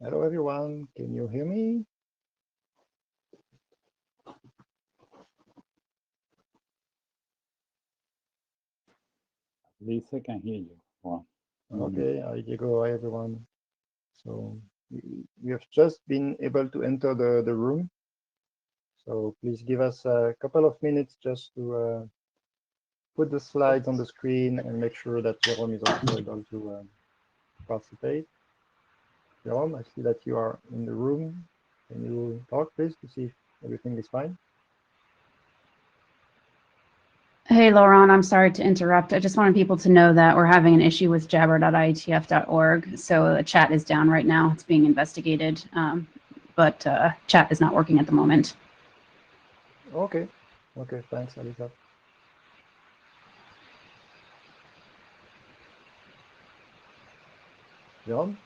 Hello, everyone. Can you hear me? At least I can hear you. Wow. Okay, hi Diego, hi everyone. So we have just been able to enter the room. So please give us a couple of minutes just to put the slides on the screen and make sure that Jerome is also able to participate. Jerome, I see that you are in the room. Can you talk, please, to see if everything is fine? Hey, Laurent, I'm sorry to interrupt. I just wanted people to know that we're having an issue with jabber.ietf.org. So the chat is down right now. It's being investigated, but chat is not working at the moment. Okay. Okay, thanks, Alisa. Jerome?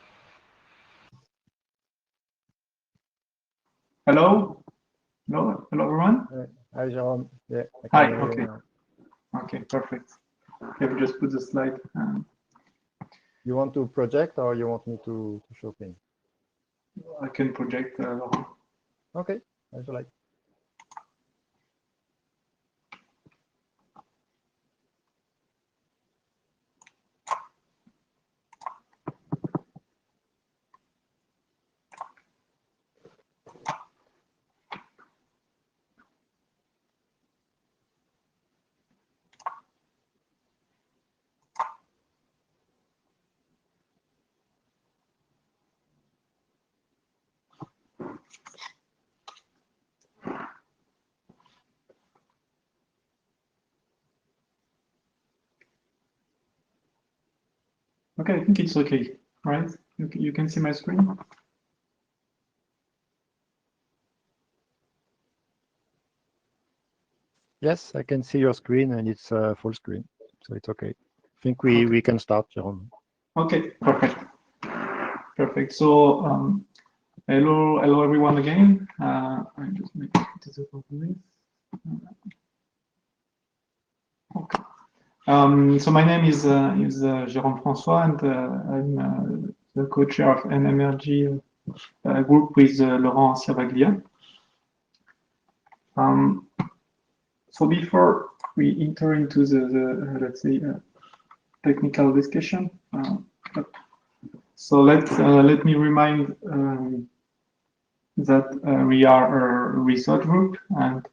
Hello? Hello, everyone? Hi, Jerome. Yeah, I Hi, can hear okay. you now. Okay, perfect. Let me just put the slide. You want to project or you want me to show things? I can project. Okay, as you like. Okay, I think it's okay, right? You can see my screen? Yes, I can see your screen and it's full screen, so it's okay. I think we can start, Jerome. Okay, perfect. Perfect. So, hello everyone again. I just make it visible for this. Okay. So my name is Jérôme François, and I'm the co-chair of Nmrg group with Laurent Sirvaglia. So before we enter into the let's say technical discussion, so let me remind that we are a research group, and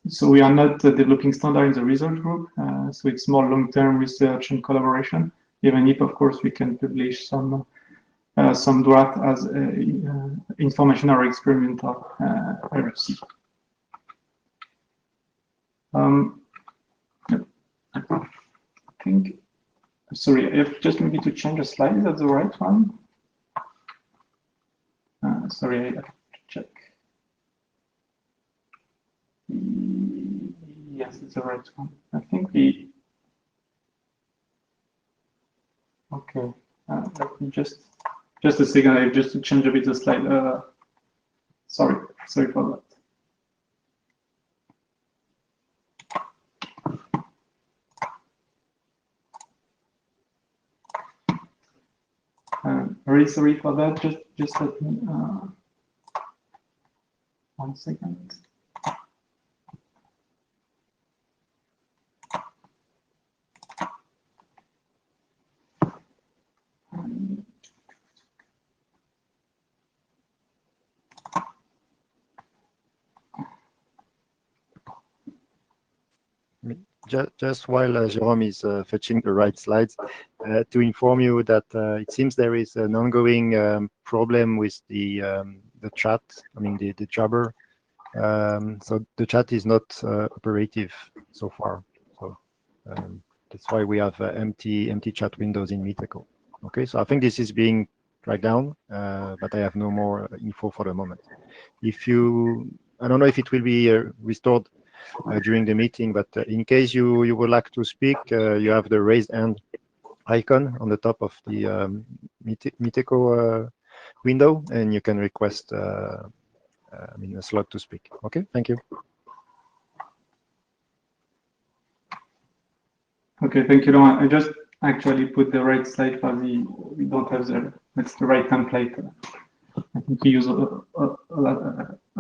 so we are not developing standard in the research group. So it's more long-term research and collaboration, even if, of course, we can publish some draft as information or experimental RFC. I think, sorry, I have just maybe to change a slide. Is that the right one? Sorry, I have to check. Yes, it's the right one. I think we. Okay, let me just a second. I have just to change a bit the slide. Sorry for that. Very sorry for that. Just let me 1 second. Just while Jerome is fetching the right slides, to inform you that it seems there is an ongoing problem with the chat. I mean the Jabber. So the chat is not operative so far. So that's why we have empty chat windows in Meetecho. Okay, so I think this is being dragged down, but I have no more info for the moment. I don't know if it will be restored during the meeting, but in case you would like to speak, you have the raised hand icon on the top of the Meetecho window, and you can request a slot to speak. Okay, thank you. Okay, thank you, Laurent. actually put the right slide for we don't have that's the right template. I think we use a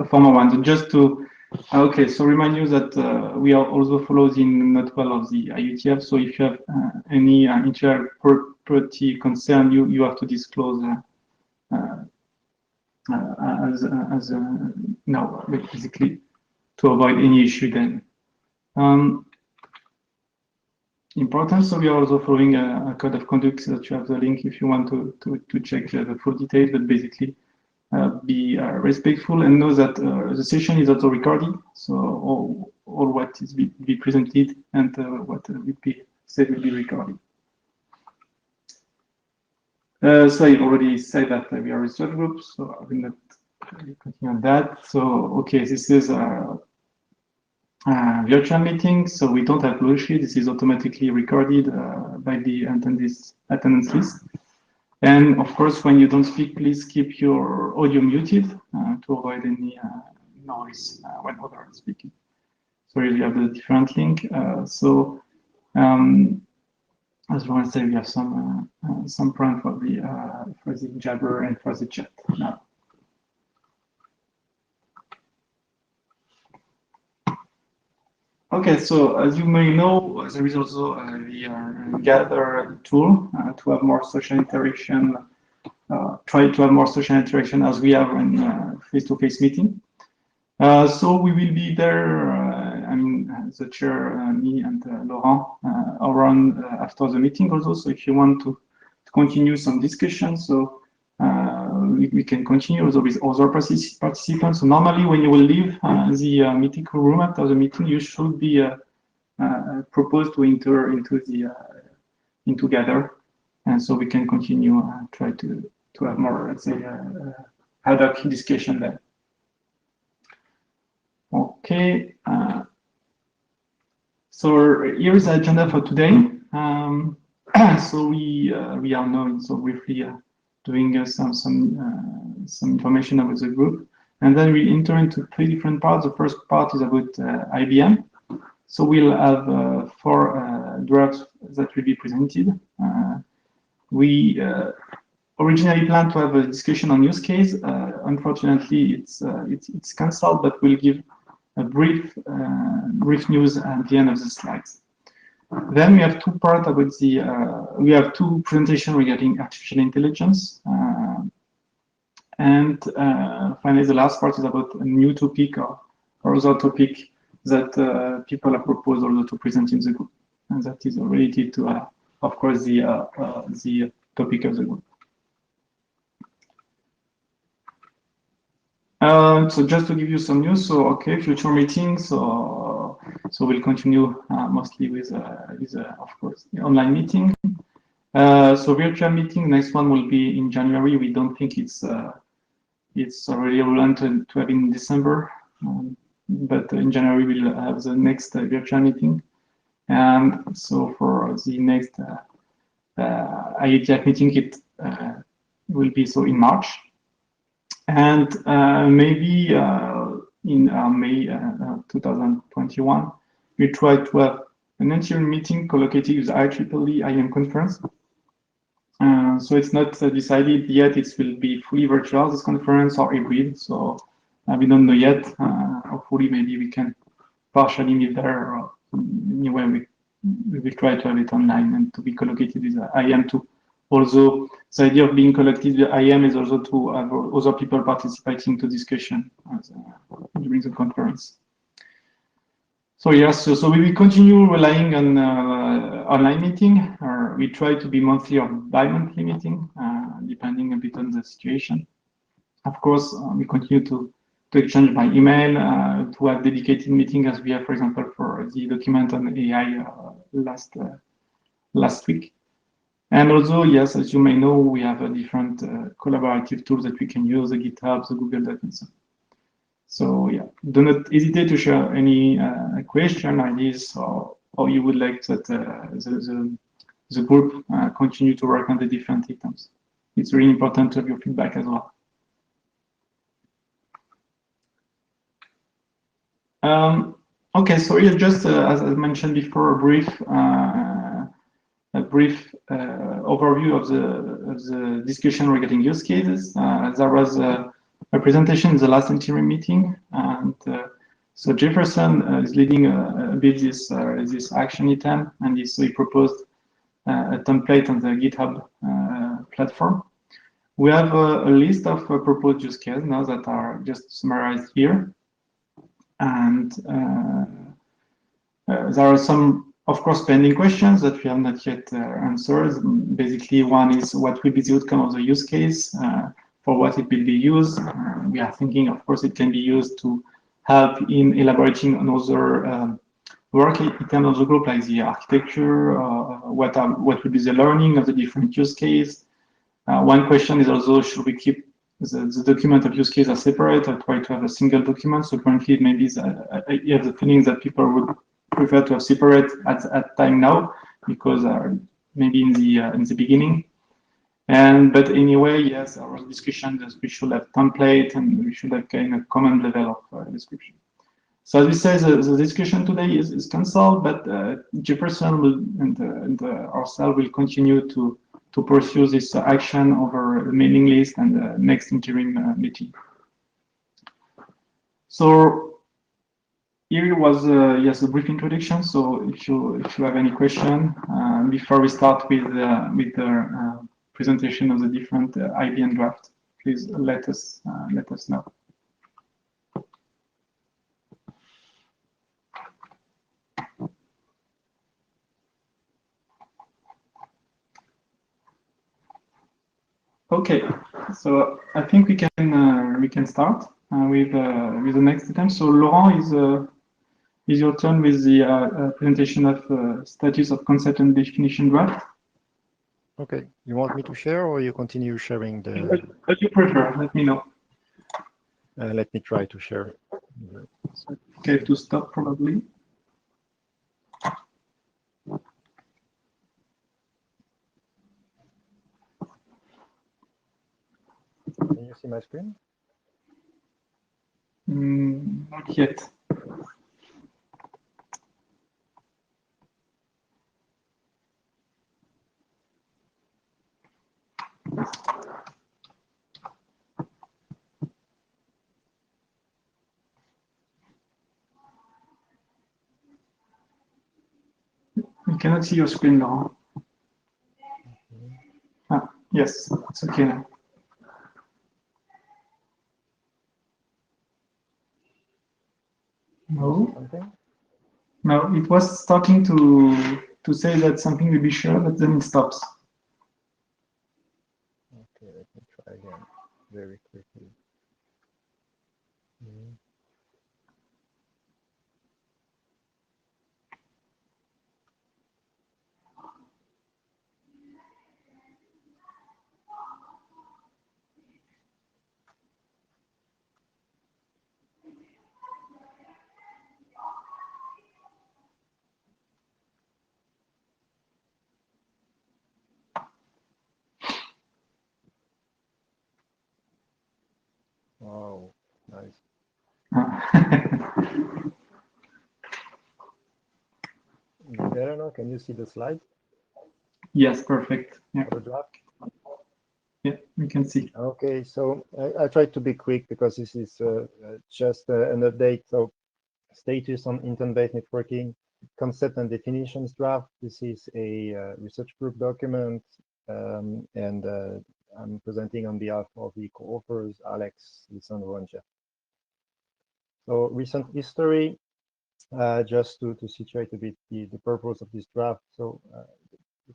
former one. So just to, okay, so remind you that we are also follow the Note 12 of the IETF. So if you have any intellectual property concern, you have to disclose no, basically to avoid any issue then. Important, so we are also following a code of conduct that you have the link if you want to check the full details, but basically be respectful and know that the session is also recorded, so all what is be presented and what will be said will be recorded. So I already said that we are a research group, so I will not continue on that. So okay, this is a virtual meeting, so we don't have blue sheet. This is automatically recorded by the attendance list. And of course, when you don't speak, please keep your audio muted to avoid any noise when others are speaking. So you have the different link. As long as we have some prompt for the Jabber and for the chat now. Okay, so as you may know, there is also the Gather tool to have more social interaction. Try to have more social interaction as we have in face-to-face meeting. So we will be there. I mean, the chair, me, and Laurent around after the meeting also. So if you want to continue some discussion, so we can continue also with other participants. So normally, when you will leave the meeting room after the meeting, you should be proposed to enter into Gather, and so we can continue try to have more, let's say, ad hoc discussion there. Okay. So here is the agenda for today. So we are now so briefly doing some information about the group, and then we enter into 3 different parts. The first part is about IBM. So we'll have 4 drafts that will be presented. We originally planned to have a discussion on use case. Unfortunately, it's cancelled, but we'll give a brief news at the end of the slides. Then we have 2 parts about we have 2 presentations regarding artificial intelligence. And finally, the last part is about a new topic or other topic that people have proposed also to present in the group. And that is related to, of course, the topic of the group. So just to give you some news, so okay, future meetings. So we'll continue mostly with of course, the online meeting. So virtual meeting, next one will be in January. We don't think it's already relevant to have in December, but in January we'll have the next virtual meeting. And so for the next IETF meeting, it will be so in March. And maybe in May 2021, we try to have an interim meeting co-located with IEEE IM conference. So it's not decided yet. It will be fully virtual, this conference, or hybrid. So we don't know yet. Hopefully, maybe we can partially meet there. Or anyway, we will try to have it online and to be co-located with IM too. Also, the idea of being collected with IM is also to have other people participating to discussion during the conference. So yes, so we will continue relying on online meeting, or we try to be monthly or bi-monthly meeting, depending a bit on the situation. Of course, we continue to exchange by email, to have dedicated meeting as we have, for example, for the document on AI last week. And also, yes, as you may know, we have a different collaborative tools that we can use, the GitHub, the Google Docs, and so on. So yeah, do not hesitate to share any question, ideas, or you would like that the group continue to work on the different items. It's really important to have your feedback as well. Okay, so here just as I mentioned before, a brief a brief overview of the discussion regarding use cases. There was a presentation in the last interim meeting, and so Jefferson is leading a bit this action item, and so he proposed a template on the GitHub platform. We have a list of proposed use cases now that are just summarized here, and there are some, of course, pending questions that we have not yet answered. Basically, one is what will be the outcome of the use case, for what it will be used. We are thinking, of course, it can be used to help in elaborating on other work in terms of the group, like the architecture, what will be the learning of the different use case. One question is also, should we keep the document of use case as separate or try to have a single document? So currently, maybe you have the feeling that people would prefer to have separate at time now, because maybe in the beginning. But anyway, yes, our discussion is we should have template and we should have kind of common level of description. So as we say, the discussion today is cancelled, but Jefferson will, and ourselves will continue to pursue this action over the mailing list and the next interim meeting. So here was yes, a brief introduction. So if you have any question before we start with the presentation of the different IBM draft, please let us know. Okay, so I think we can start with the next item. So Laurent, is your turn with the presentation of status of concept and definition draft. Okay, you want me to share or you continue sharing the? What you prefer? Let me know. Let me try to share. Okay, to stop probably. Can you see my screen? Not yet. We cannot see your screen, Laurent. Ah, yes, it's okay now. No. Something? No, it was starting to say that something will be shared, but then it stops. Okay, let me try again very quickly. Wow, nice. Better now, can you see the slide? Yes, perfect. Yeah. The draft? Yeah, we can see. Okay, so I tried to be quick because this is just an update. So status on intent-based networking, concept and definitions draft. This is a research group document, and I'm presenting on behalf of the co-authors, Alex, Lisandro, and Jeff. So recent history, just to situate a bit the purpose of this draft. So the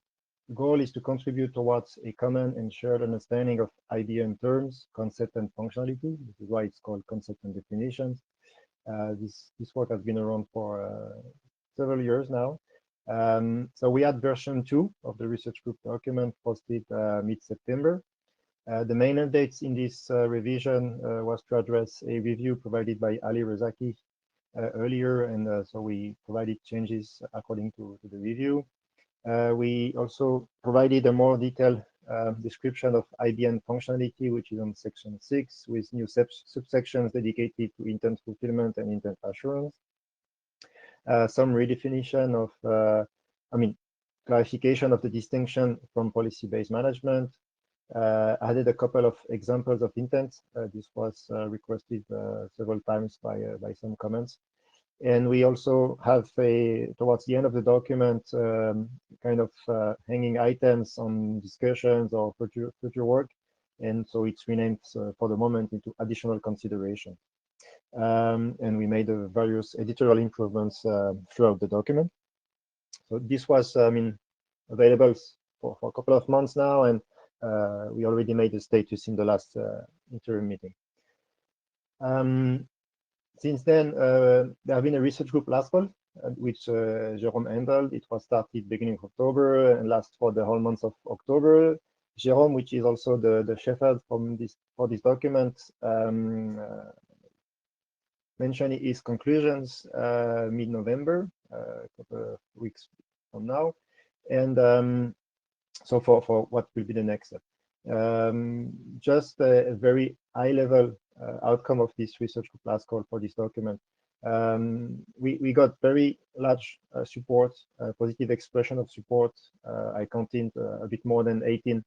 goal is to contribute towards a common and shared understanding of IBM terms, concept, and functionality. This is why it's called concept and definitions. This work has been around for several years now. So we had version 2 of the research group document posted mid-September. The main updates in this revision was to address a review provided by Ali Rezaki earlier, and so we provided changes according to the review. We also provided a more detailed description of IBM functionality, which is on section 6, with new subsections dedicated to intent fulfillment and intent assurance. Some redefinition of, clarification of the distinction from policy-based management, added a couple of examples of intent. This was requested several times by some comments. And we also have towards the end of the document, kind of hanging items on discussions or future work. And so it's renamed for the moment into additional consideration. And we made various editorial improvements throughout the document. So this was, available for a couple of months now, and we already made a status in the last interim meeting. Since then, there have been a research group last fall, which Jérôme handled. It was started beginning of October and lasts for the whole month of October. Jérôme, which is also the shepherd for this document, mentioned his conclusions mid-November, a couple of weeks from now, and so for what will be the next step. Just a very high-level outcome of this research group last call for this document. We got very large support, positive expression of support. I counted a bit more than 18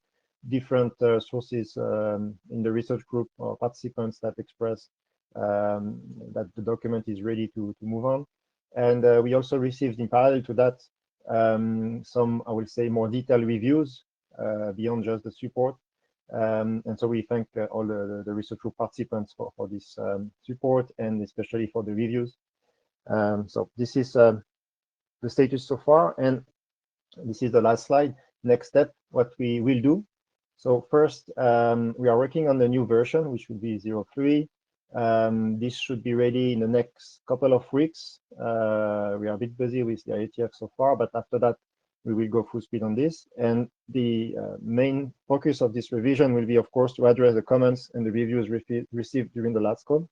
different sources in the research group or participants that expressed that the document is ready to move on. And we also received in parallel to that some, I will say, more detailed reviews beyond just the support. And so we thank all the research group participants for this support, and especially for the reviews. So this is the status so far, and this is the last slide. Next step, what we will do. So first, we are working on the new version, which will be 0.3. This should be ready in the next couple of weeks. We are a bit busy with the IETF so far, but after that, we will go full speed on this. And the main focus of this revision will be, of course, to address the comments and the reviews received during the last call.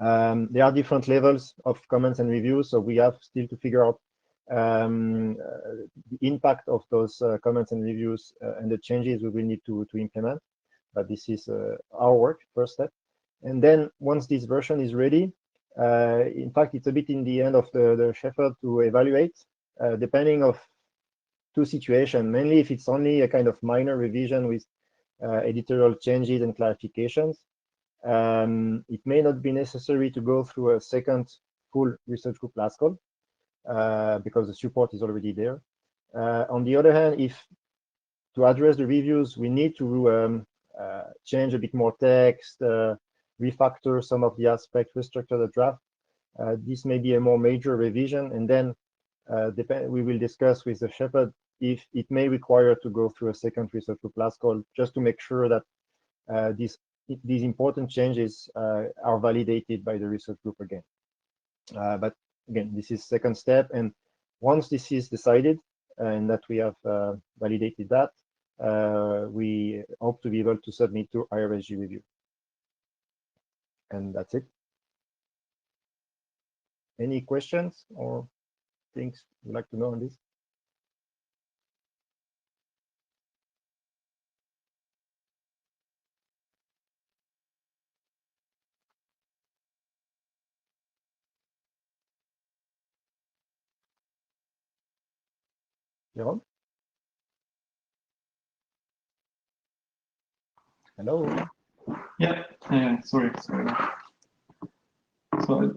There are different levels of comments and reviews, so we have still to figure out the impact of those comments and reviews and the changes we will need to implement. But this is our work, first step. And then once this version is ready, in fact, it's a bit in the end of the shepherd to evaluate, depending of two situations, mainly if it's only a kind of minor revision with editorial changes and clarifications. It may not be necessary to go through a second full research group last call because the support is already there. On the other hand, if to address the reviews, we need to change a bit more text, refactor some of the aspects, restructure the draft. This may be a more major revision, and then we will discuss with the shepherd if it may require to go through a second research group last call, just to make sure that these important changes are validated by the research group again. But again, this is second step, and once this is decided and that we have validated that, we hope to be able to submit to IRSG review. And that's it. Any questions or things you'd like to know on this? Jérôme? Hello? Yeah, sorry. So,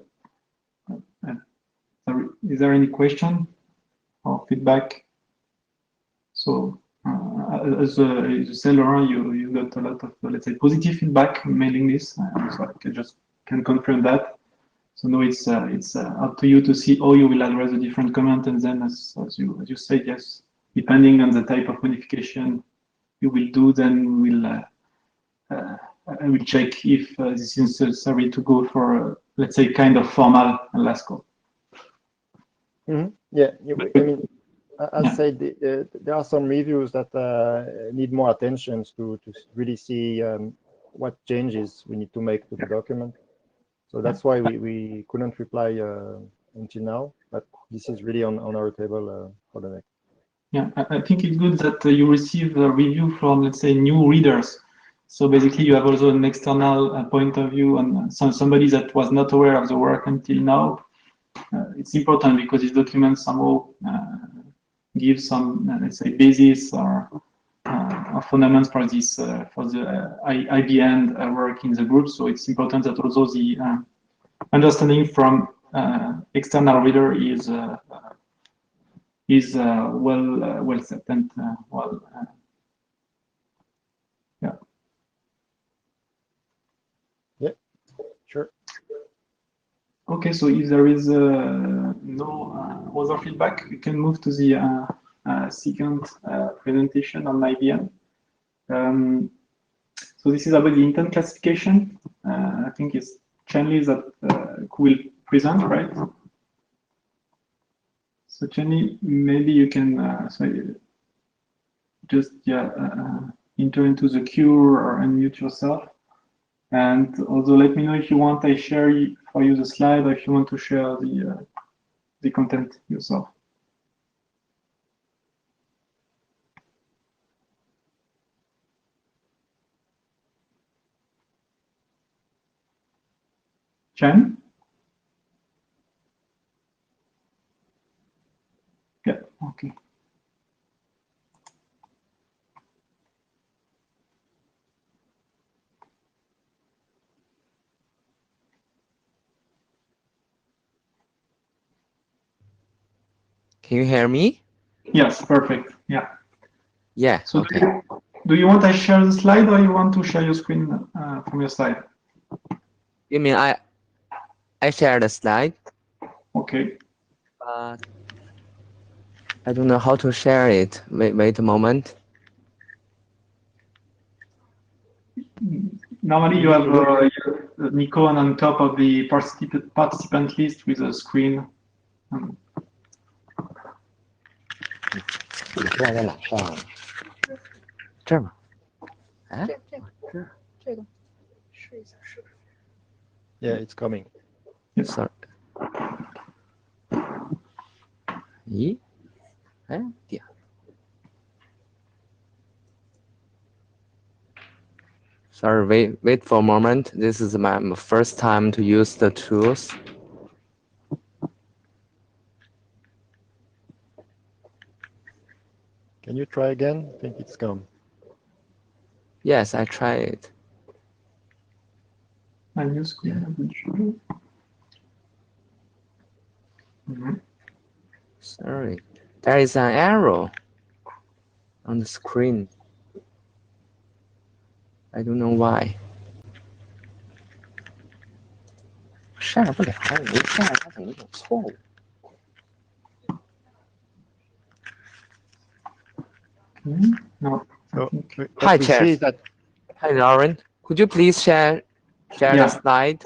is there any question or feedback? So, as you said, Laurent, you got a lot of, let's say, positive feedback mailing this, so I just can confirm that. So now it's up to you to see how you will address the different comments, and then as you said, yes, depending on the type of modification you will do, then I will check if this is necessary to go for, let's say, kind of formal last call. Mm-hmm. Yeah, I mean, as I said, there are some reviews that need more attention to really see what changes we need to make to the document. So that's why we couldn't reply until now, but this is really on our table for the next. Yeah, I think it's good that you receive a review from, let's say, new readers. So basically, you have also an external point of view on somebody that was not aware of the work until now. It's important because these documents somehow give some, let's say, basis or fundamentals for this for the IBN work in the group. So it's important that also the understanding from external reader is well set and well. Yeah, sure. Okay, so if there is no other feedback, we can move to the second presentation on IBM. So this is about the intent classification. I think it's Chenli that will present, right? So Chenli, maybe you can just enter into the queue or unmute yourself. And also let me know if you want I share for you the slide or if you want to share the content yourself. Chen? Yeah, okay. Can you hear me? Yes, perfect. Yeah. Yeah, So okay. do you want I share the slide or you want to share your screen from your side? You mean I share the slide, Okay. but I don't know how to share it. Wait a moment. Normally you have your Nikon on top of the participant list with a screen. 你挂在哪上？这儿吗？哎，这个试一下是不是？ Yeah, it's coming. sorry。咦？哎，点。Sorry, wait for a moment. This is my first time to use the tools. Can you try again? I think it's gone. Yes, I tried it. A new screen, I will show you. Sorry, there is an arrow on the screen. I don't know why. share 不了，我一 share 它怎么有错误？ No. So Okay. what Hi, we Chair. see is that Hi, Lauren. Could you please share Yeah. the slide?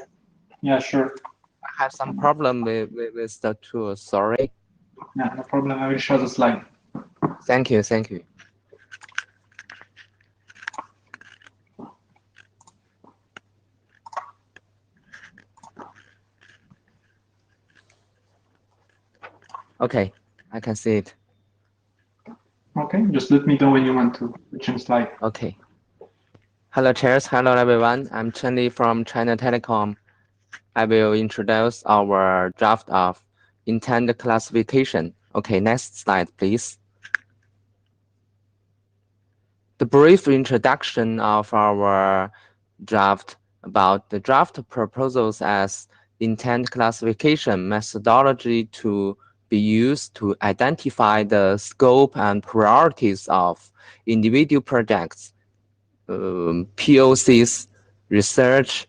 Yeah, sure. I have some problem with the tool. Sorry. Yeah, no problem. I will share the slide. Thank you. Thank you. Okay, I can see it. Okay, just let me know when you want to change slide. Okay. Hello, chairs. Hello, everyone. I'm Chen Li from China Telecom. I will introduce our draft of intent classification. Okay, next slide, please. The brief introduction of our draft about the draft proposals as intent classification methodology to be used to identify the scope and priorities of individual projects, POCs, research,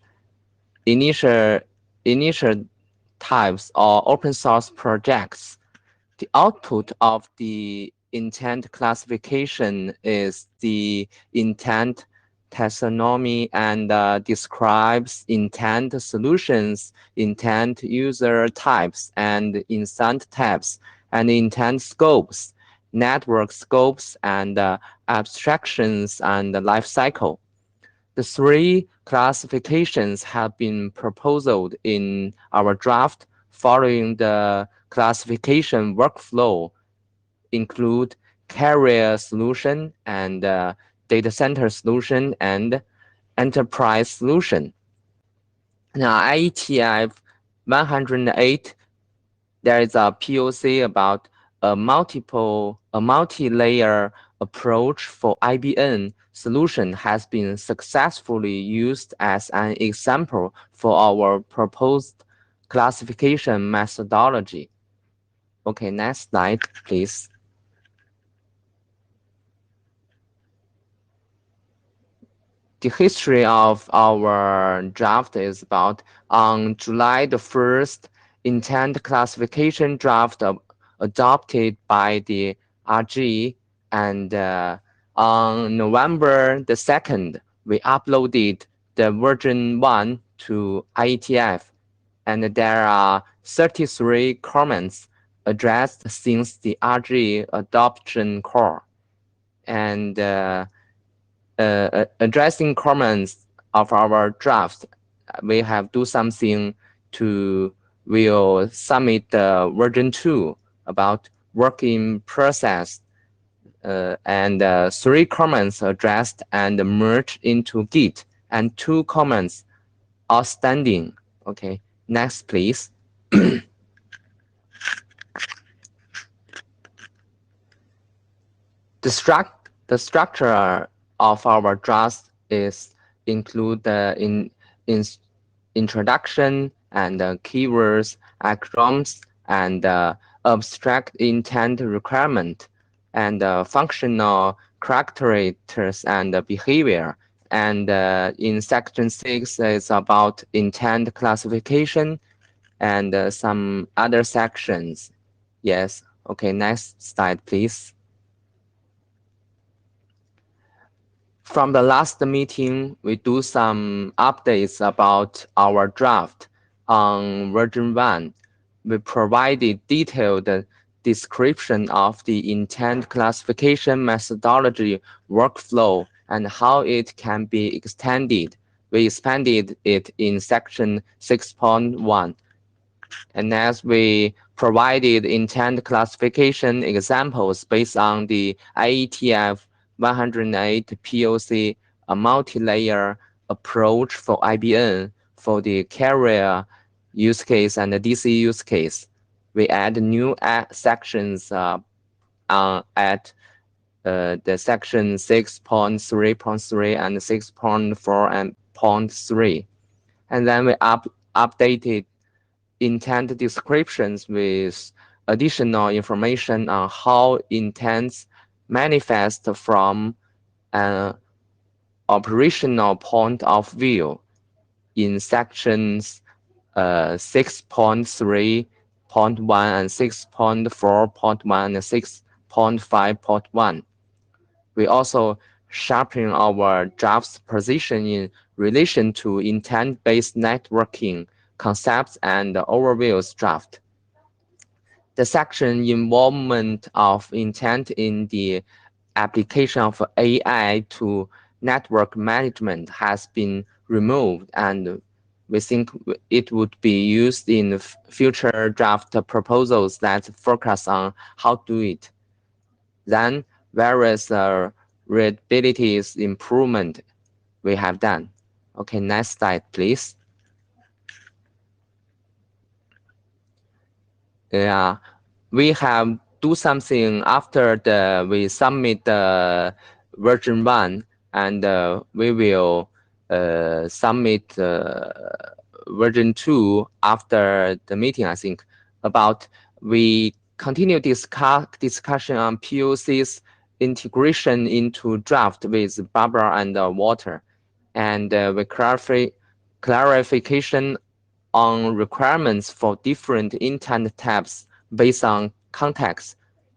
initial types, or open source projects. The output of the intent classification is the intent taxonomy and describes intent solutions, intent user types, and intent types, and intent scopes, network scopes, and abstractions and life cycle. The three classifications have been proposed in our draft following the classification workflow include carrier solution and data center solution and enterprise solution. Now, IETF 108, there is a POC about a multi-layer approach for IBN solution has been successfully used as an example for our proposed classification methodology. Okay, next slide, please. The history of our draft is about on July the 1st, intent classification draft adopted by the RG, and on November the 2nd, we uploaded the version 1 to IETF, and there are 33 comments addressed since the RG adoption call. And addressing comments of our draft, we have do something to will submit the version 2 about work in process, and 3 comments addressed and merged into Git, and 2 comments outstanding. Okay, next please. The structure of our draft is include the introduction and keywords, acronyms, and abstract intent requirement, and functional characters and behavior. And in section 6 is about intent classification and some other sections. Yes. Okay, next slide, please. From the last meeting, we do some updates about our draft. On version 1, we provided detailed description of the intent classification methodology workflow and how it can be extended. We expanded it in section 6.1. And as we provided intent classification examples based on the IETF 108 POC, a multi-layer approach for IBN for the carrier use case and the DC use case. We add new sections at the section 6.3.3 and 6.4 and 0.3. And then we updated intent descriptions with additional information on how intents manifest from an operational point of view in sections 6.3.1 and 6.4.1 and 6.5.1. We also sharpen our draft's position in relation to intent-based networking concepts and overviews draft. The section involvement of intent in the application of AI to network management has been removed, and we think it would be used in future draft proposals that focus on how to do it. Then various readability improvement we have done. Okay, next slide, please. Yeah, we have do something after we submit the version 1, and we will submit version 2 after the meeting, I think. About we continue discussion on POC's integration into draft with Barbara and Walter, and we clarification on requirements for different intent types based on context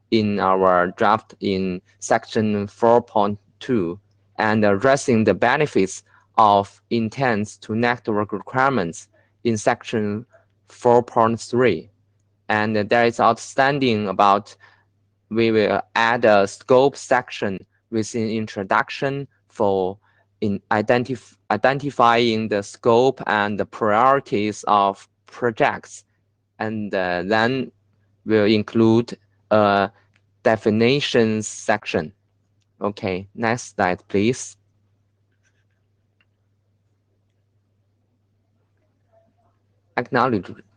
in our draft in section 4.2, and addressing the benefits of intents to network requirements in section 4.3. And there is outstanding about we will add a scope section within introduction for in identifying the scope and the priorities of projects, and then we'll include a definitions section. Okay, next slide, please.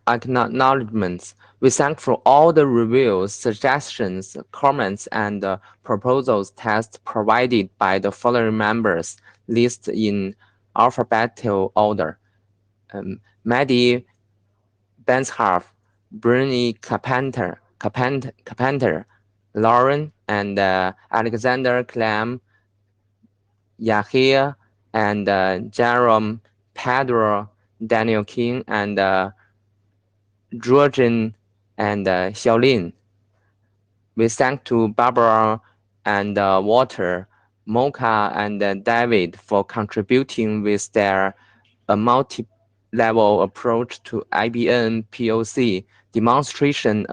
acknowledgements. We thank for all the reviews, suggestions, comments, and proposals tests provided by the following members, listed in alphabetical order. Maddie Bensharf, Bernie Carpenter, Lauren, and Alexander Clem, Yahia, and Jerome, Pedro, Daniel King, and Georgian, and Xiaolin. We thank to Barbara and Walter, Mocha, and David for contributing with their multi-level approach to IBM POC demonstration,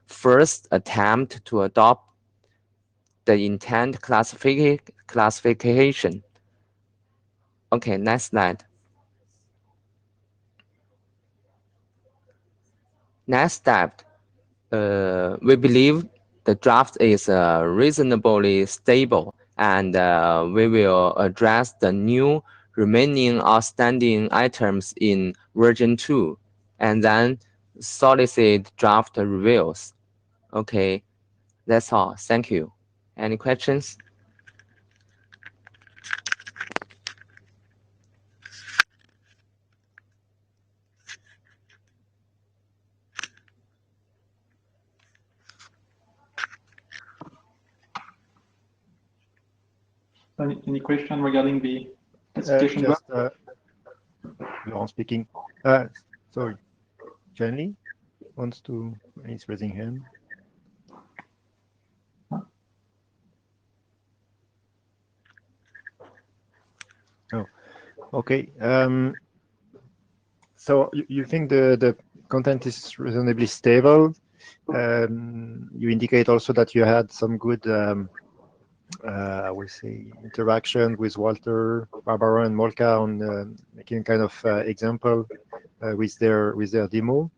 first attempt to adopt the intent classification. Okay, next slide. Next step, we believe the draft is reasonably stable, and we will address the new remaining outstanding items in version 2, and then solicit draft reviews. Okay, that's all. Thank you. Any questions? Any question regarding the classification draft? Laurent speaking. Sorry, Jenny wants to, he's raising hand. Oh, okay. So you think the content is reasonably stable? You indicate also that you had some good, I would say, interaction with Walter, Barbara, and Molka on making kind of example with their demo.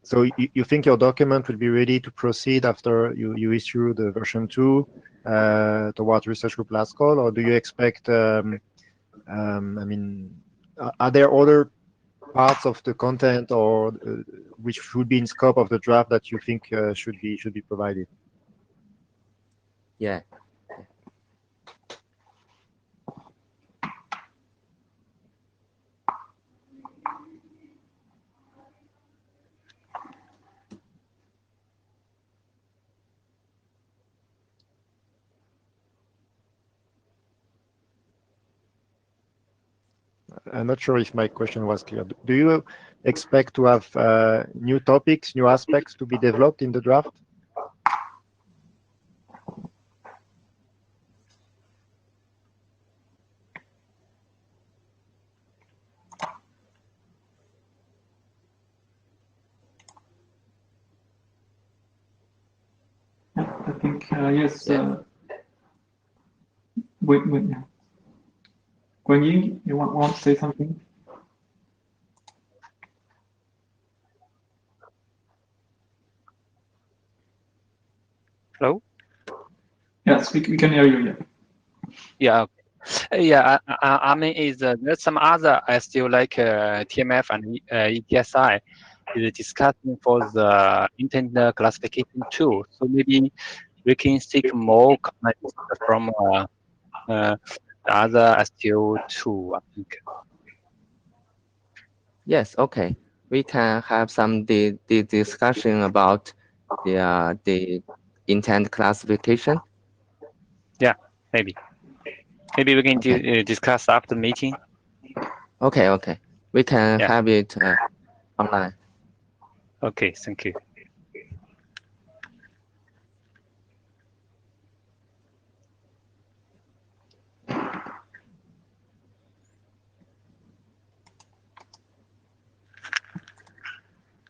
So you think your document will be ready to proceed after you issue the version 2 towards research group last call, or do you expect? I mean, are there other parts of the content or which should be in scope of the draft that you think should be provided? Yeah. I'm not sure if my question was clear. Do you expect to have new topics, new aspects to be developed in the draft? I think yes. Yeah. Guanyin, you want to say something? Hello? Yes, we can hear you. Yeah. Yeah. I mean, there's some other I still like TMF and ETSI is discussing for the intent classification too. So maybe we can seek more comments from the other STO too, I think. Yes, okay. We can have some the discussion about the intent classification. Yeah, maybe we can discuss after the meeting. Okay, okay. We can have it online. Okay, thank you.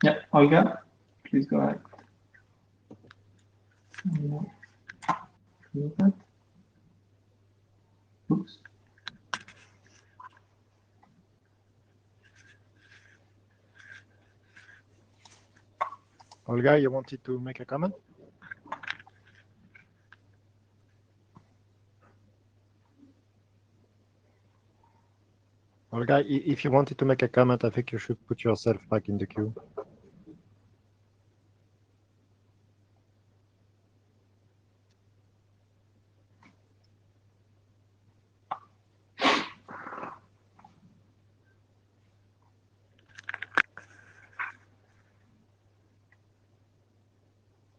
Yeah, Olga, please go ahead. Oops. Olga, you wanted to make a comment? Olga, if you wanted to make a comment, I think you should put yourself back in the queue.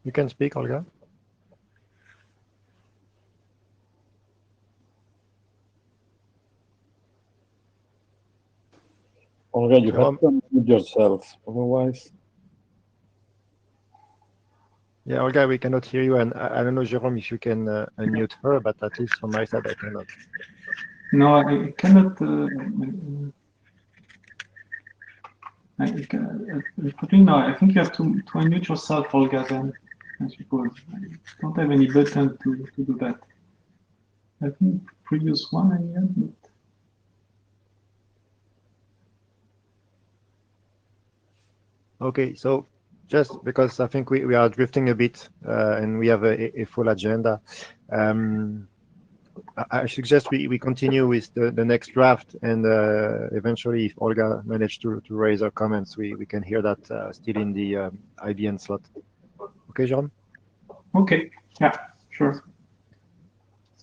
You can speak, Olga. Olga, you Jerome? have to unmute yourself, otherwise. Yeah, Olga, we cannot hear you, and I don't know, Jerome, if you can unmute her, but at least from my side, I cannot. No, I cannot. No, I think you have to unmute yourself, Olga, then, I suppose. I don't have any button to do that. I think previous one I had, but... Okay, so just because I think we are drifting a bit and we have a full agenda, I suggest we continue with the next draft, and eventually, if Olga managed to raise her comments, we can hear that still in the IBN slot. Okay, Jerome? Okay, yeah, sure.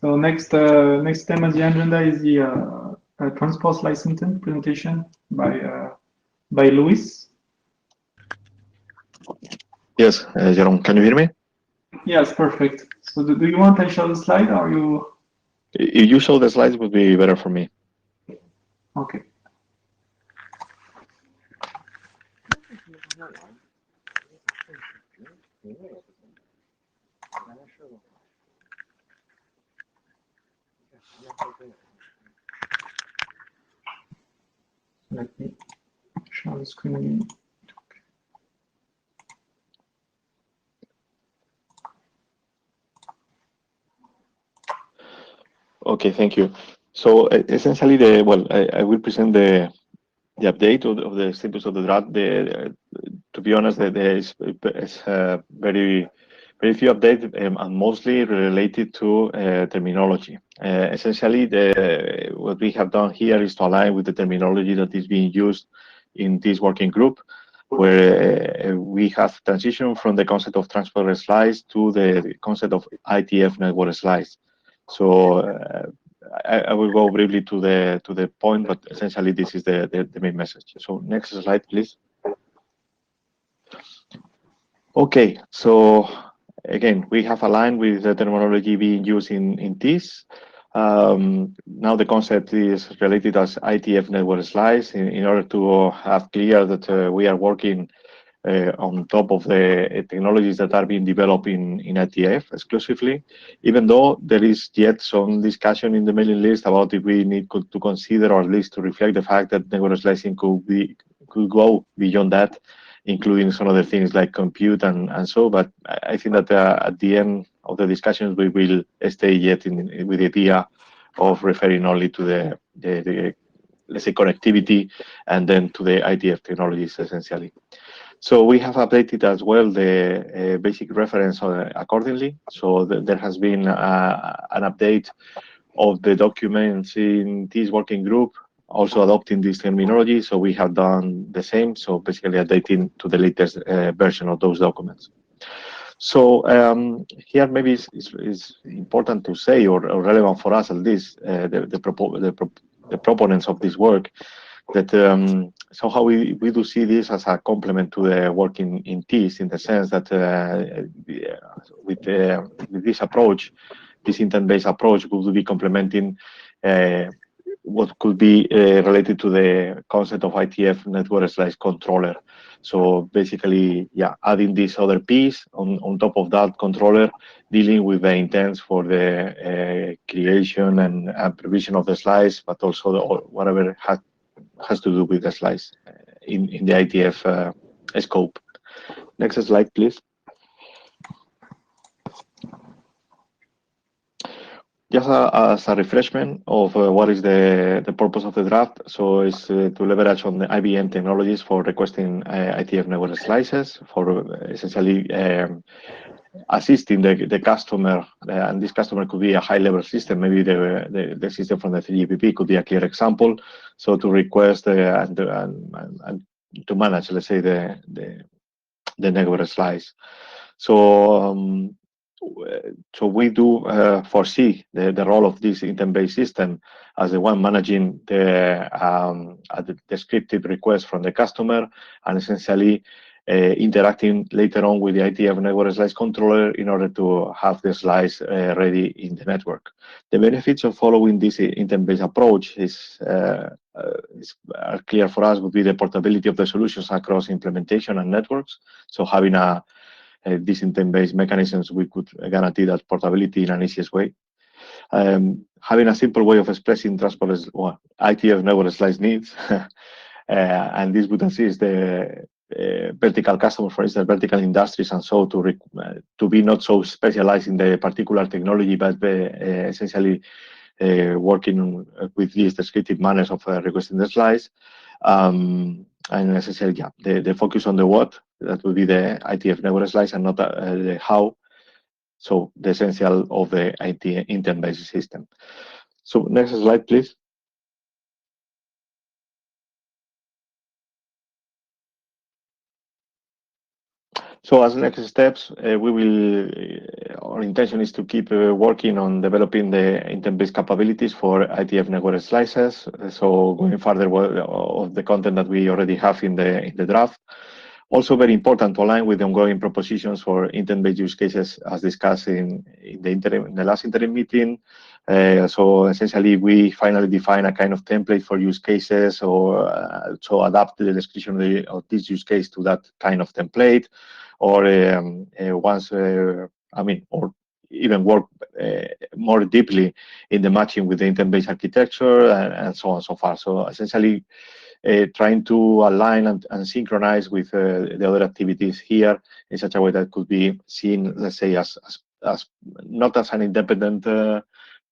So next item on the agenda is the transport licensing presentation by Luis. Yes, Jerome, can you hear me? Yes, perfect. So do you want I show the slide, or you? If you show the slides, would be better for me. Okay. Let me share the screen again. Okay, thank you. So essentially, I will present the update of the status of the draft. To be honest, there is very few updates, and mostly related to terminology. Essentially, what we have done here is to align with the terminology that is being used in this working group, where we have transitioned from the concept of transport slice to the concept of IETF network slice. So I will go briefly to the point, but essentially this is the main message. So next slide, please. Okay, so again, we have aligned with the terminology being used in this. Now the concept is related as IETF network slice in order to have clear that we are working on top of the technologies that are being developed in IETF exclusively, even though there is yet some discussion in the mailing list about if we need to consider, or at least to reflect the fact that network slicing could go beyond that, including some other things like compute and so. But I think that at the end of the discussions, we will stay yet with the idea of referring only to the let's say connectivity, and then to the IETF technologies essentially. So we have updated as well the basic reference accordingly. So there has been an update of the documents in this working group, also adopting this terminology. So we have done the same. So basically updating to the latest version of those documents. So here maybe is important to say, or relevant for us at least, the proponents of this work, that somehow we do see this as a complement to the work in TIS, in the sense that with this approach, this intent-based approach, we will be complementing what could be related to the concept of IETF network slice controller. So basically, yeah, adding this other piece on top of that controller, dealing with the intents for the creation and provision of the slice, but also whatever has to do with the slice in the IETF scope. Next slide, please. Just as a refreshment of what is the purpose of the draft, so it's to leverage on the IBM technologies for requesting IETF network slices, for essentially assisting the customer, and this customer could be a high-level system. Maybe the system from the 3GPP could be a clear example. So to request and to manage, let's say, the network slice. So so we do foresee the role of this intent-based system as the one managing the descriptive request from the customer, and essentially interacting later on with the IETF network slice controller in order to have the slice ready in the network. The benefits of following this intent-based approach is clear for us. Would be the portability of the solutions across implementation and networks. So having these intent-based mechanisms, we could guarantee that portability in an easiest way. Having a simple way of expressing transport IETF network slice needs, and this would assist the vertical customers, for instance, vertical industries, and so to be not so specialized in the particular technology, but essentially working with these descriptive manners of requesting the slice. And essentially, yeah, the focus on the what, that would be the IETF network slice, and not the how. So the essential of the IT intent-based system. So next slide, please. So as next steps, our intention is to keep working on developing the intent-based capabilities for IETF network slices. So going further of the content that we already have in the draft. Also very important to align with the ongoing propositions for intent-based use cases as discussed in the last interim meeting. So essentially, we finally define a kind of template for use cases, or so adapt the description of this use case to that kind of template, or or even work more deeply in the matching with the intent-based architecture, and so on and so far. So essentially, trying to align and synchronize with the other activities here in such a way that could be seen, let's say, as not as an independent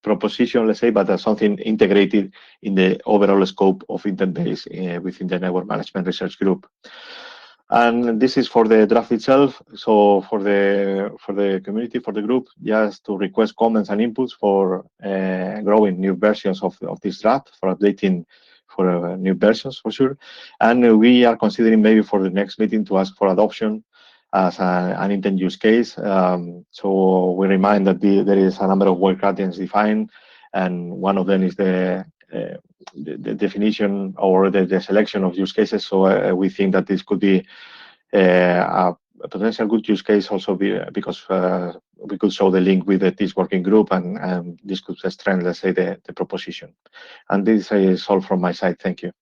proposition, let's say, but as something integrated in the overall scope of intent-based within the network management research group. And this is for the draft itself. So for the community, for the group, just to request comments and inputs for growing new versions of this draft, for updating for new versions for sure. And we are considering maybe for the next meeting to ask for adoption as an intent use case. So we remind that there is a number of work patterns defined, and one of them is the definition or the selection of use cases. So we think that this could be a potential good use case also because we could show the link with this working group, and this could strengthen, let's say, the proposition. And this is all from my side. Thank you.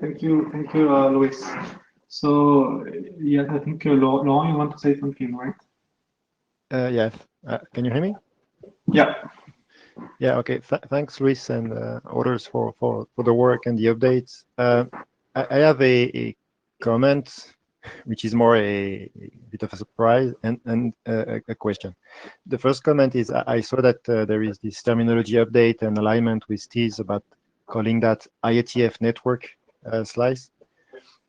Thank you, Luis. So, yeah, I think Laurent, you want to say something, right? Yes. Can you hear me? Yeah. Yeah. Okay. Thanks, Luis, and others for the work and the updates. I have a comment, which is more a bit of a surprise and a question. The first comment is I saw that there is this terminology update and alignment with TIS about calling that IETF network slice.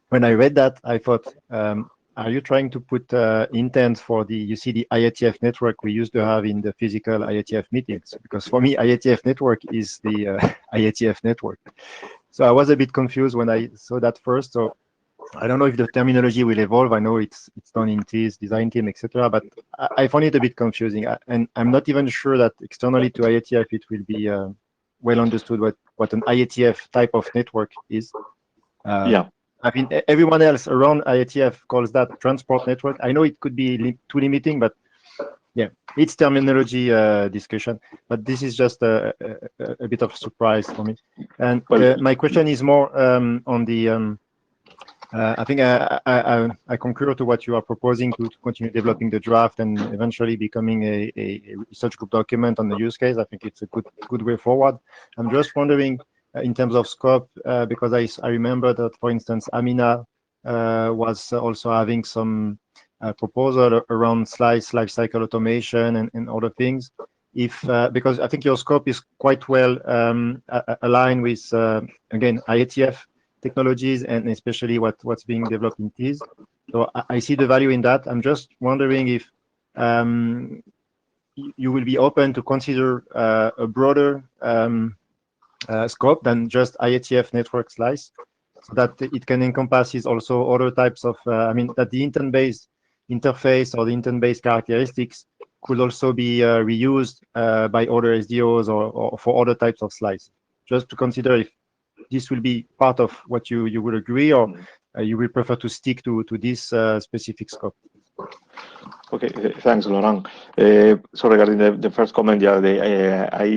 When I read that, I thought, are you trying to put intent for the IETF network we used to have in the physical IETF meetings? Because for me, IETF network is the IETF network. So I was a bit confused when I saw that first. So I don't know if the terminology will evolve. I know it's done in TIS, design team, etc. But I found it a bit confusing, and I'm not even sure that externally to IETF it will be well understood what an IETF type of network is. Yeah. I mean, everyone else around IETF calls that transport network. I know it could be too limiting, but yeah, it's terminology discussion. But this is just a bit of a surprise for me. And my question is more on the. I think I concur to what you are proposing to continue developing the draft and eventually becoming a research group document on the use case. I think it's a good way forward. I'm just wondering in terms of scope, because I remember that, for instance, Amina was also having some proposal around slice lifecycle automation and other things. if because I think your scope is quite well aligned with again IETF technologies and especially what's being developed in TIS. So I see the value in that. I'm just wondering if you will be open to consider a broader scope than just IETF network slice, so that it can encompass also other types of, I mean, that the intent-based interface or the intent-based characteristics could also be reused by other SDOs or for other types of slice. Just to consider if this will be part of what you would agree, or you will prefer to stick to this specific scope. Okay, thanks, Laurent. So regarding the first comment, yeah, I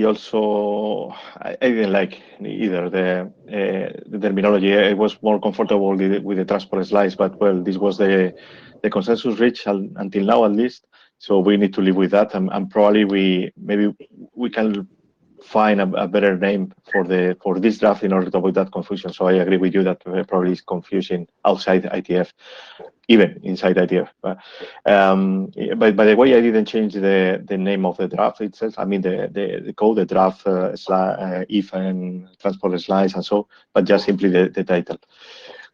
didn't like either the terminology. I was more comfortable with the transport slice, but well, this was the consensus reached until now, at least. So we need to live with that, and probably maybe we can find a better name for this draft in order to avoid that confusion. So I agree with you that probably is confusing outside IETF, even inside IETF. But by the way, I didn't change the name of the draft itself. I mean the code, the draft if and transport slice and so, but just simply the title.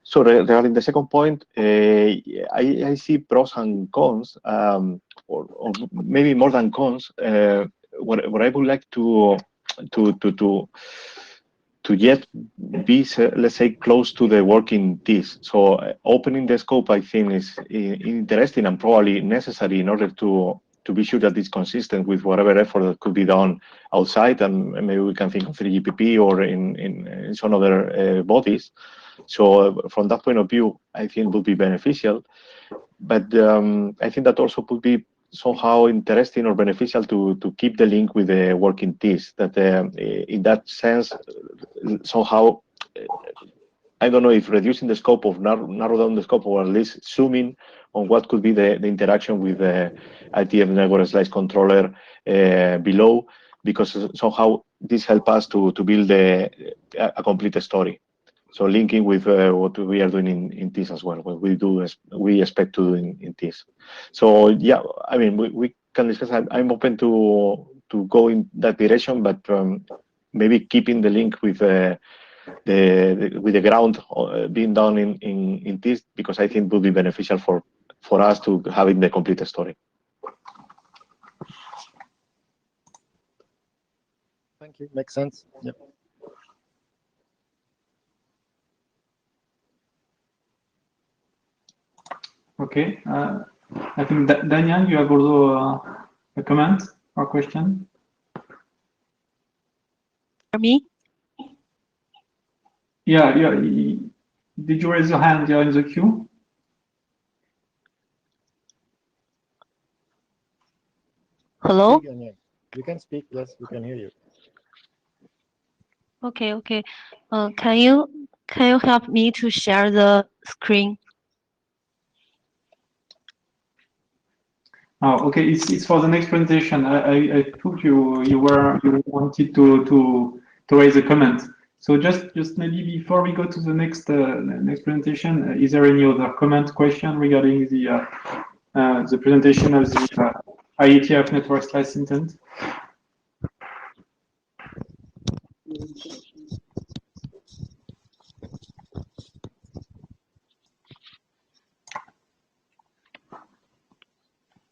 So regarding the second point, I see pros and cons, or maybe more than cons. What I would like to yet be, let's say, close to the working TIS. So opening the scope, I think, is interesting and probably necessary in order to be sure that it's consistent with whatever effort that could be done outside, and maybe we can think of 3GPP or in some other bodies. So from that point of view, I think it would be beneficial. But I think that also could be somehow interesting or beneficial to keep the link with the working TIS. That in that sense, somehow, I don't know if reducing the scope of narrow down the scope, or at least zooming on what could be the interaction with the IETF network slice controller below, because somehow this helps us to build a complete story. So linking with what we are doing in TIS as well, what we expect to do in TIS. So yeah, I mean, we can discuss. I'm open to go in that direction, but maybe keeping the link with the ground being done in TIS, because I think would be beneficial for us to having the complete story. Thank you. Makes sense. Yep. Okay. I think Daniel, you have also a comment or question. For me? Yeah. Did you raise your hand? You're in the queue. Hello? You can speak. Yes, we can hear you. Okay. Can you help me to share the screen? Oh, okay. It's for the next presentation. I thought you wanted to raise a comment. So just maybe before we go to the next presentation, is there any other comment, question regarding the presentation of the IETF network slice intent?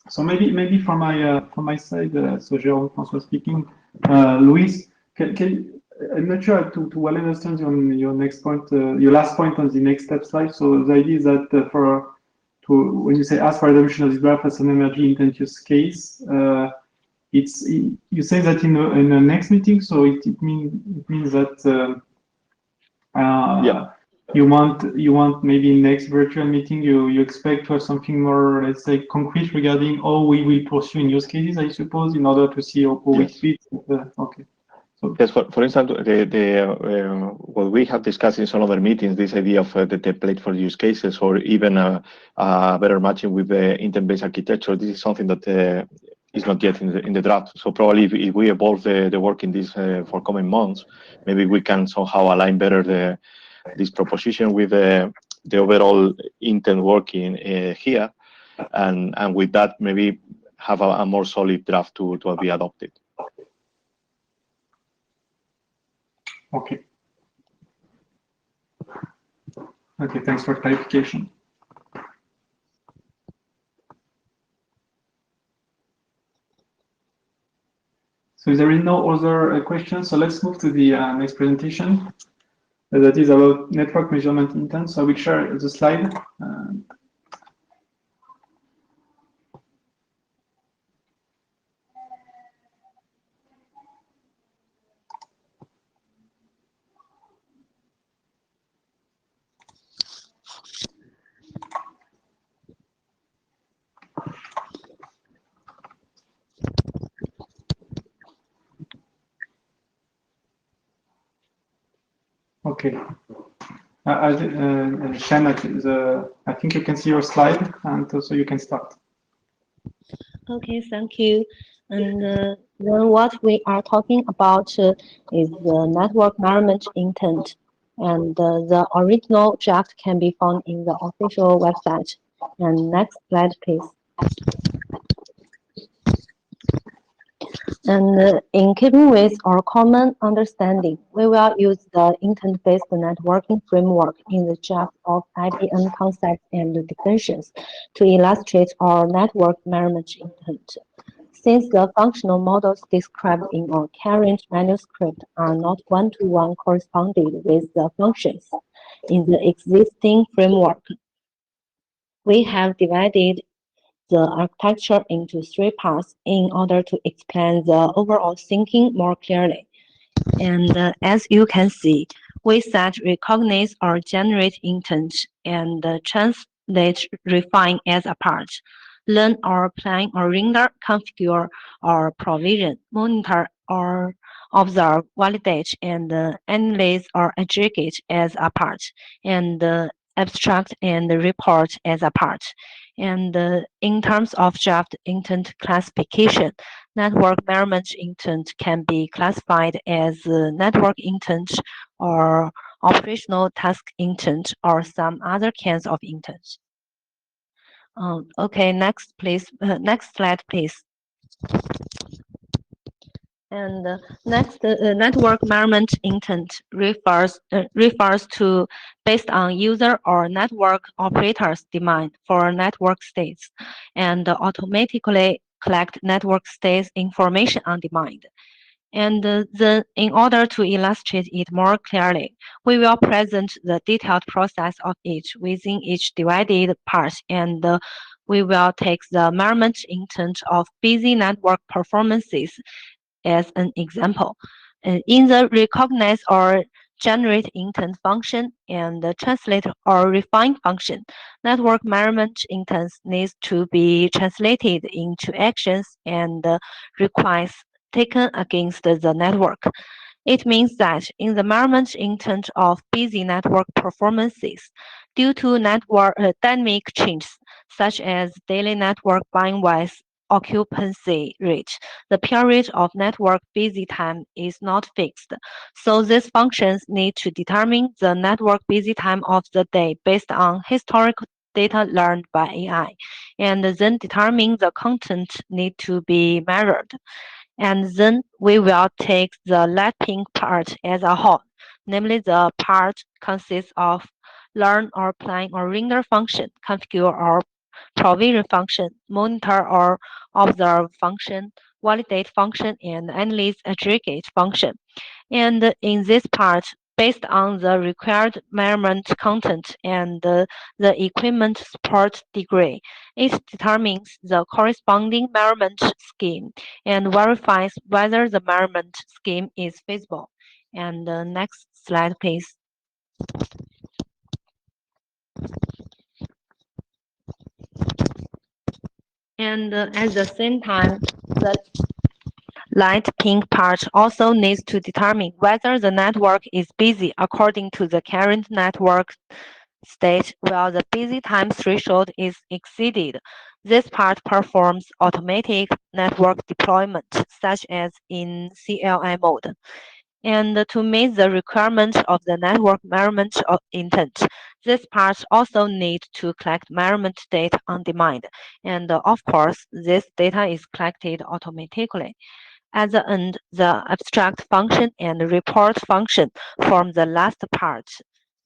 So maybe from my side, so Jérôme François speaking, Luis, I'm not sure to well understand your next point, your last point on the next step slide. So the idea is that when you say ask for adoption of this graph as an Nmrg intent use case, you say that in the next meeting. So it means that Yeah. You want maybe next virtual meeting you expect to have something more, let's say, concrete regarding how we will pursue in use cases, I suppose, in order to see how it fits. Okay. So yes, for instance, what we have discussed in some other meetings, this idea of the template for use cases, or even better matching with the intent-based architecture. This is something that is not yet in the draft. So probably if we evolve the work in this for coming months, maybe we can somehow align better this proposition with the overall intent working here, and with that maybe have a more solid draft to be adopted. Okay. Okay, thanks for clarification. So if there is no other questions, so let's move to the next presentation. That is about network measurement intent. So I will share the slide. Okay. Shen, I think you can see your slide, and also you can start. Okay, thank you. And then what we are talking about is the network measurement intent. And the original draft can be found in the official website. And next slide, please. And in keeping with our common understanding, we will use the intent-based networking framework in the draft of IBM concepts and definitions to illustrate our network measurement intent. Since the functional models described in our current manuscript are not one-to-one corresponded with the functions in the existing framework, we have divided the architecture into three parts in order to explain the overall thinking more clearly. And as you can see, we set recognize or generate intent and translate refine as a part. Learn or plan or render, configure or provision, monitor or observe, validate, and analyze or aggregate as a part, and abstract and report as a part. And in terms of draft intent classification, network measurement intent can be classified as network intent or operational task intent or some other kinds of intent. Okay, next, please. Next slide, please. And next, network measurement intent refers to based on user or network operators' demand for network states, and automatically collect network states information on demand. And then, in order to illustrate it more clearly, we will present the detailed process of each within each divided part, and we will take the measurement intent of busy network performances as an example. In the recognize or generate intent function and the translate or refine function, network measurement intent needs to be translated into actions and requests taken against the network. It means that in the measurement intent of busy network performances, due to network dynamic changes such as daily network bandwidth occupancy rate, the period of network busy time is not fixed. So these functions need to determine the network busy time of the day based on historical data learned by AI, and then determine the content need to be measured. And then we will take the lapping part as a whole, namely the part consists of learn or plan or render function, configure or provision function, monitor or observe function, validate function, and analyze aggregate function. And in this part, based on the required measurement content and the equipment support degree, it determines the corresponding measurement scheme and verifies whether the measurement scheme is feasible. And next slide, please. And at the same time, the light pink part also needs to determine whether the network is busy according to the current network state while the busy time threshold is exceeded. This part performs automatic network deployment, such as in CLI mode. And to meet the requirements of the network measurement intent, this part also needs to collect measurement data on demand. And of course, this data is collected automatically. At the end, the abstract function and report function form the last part.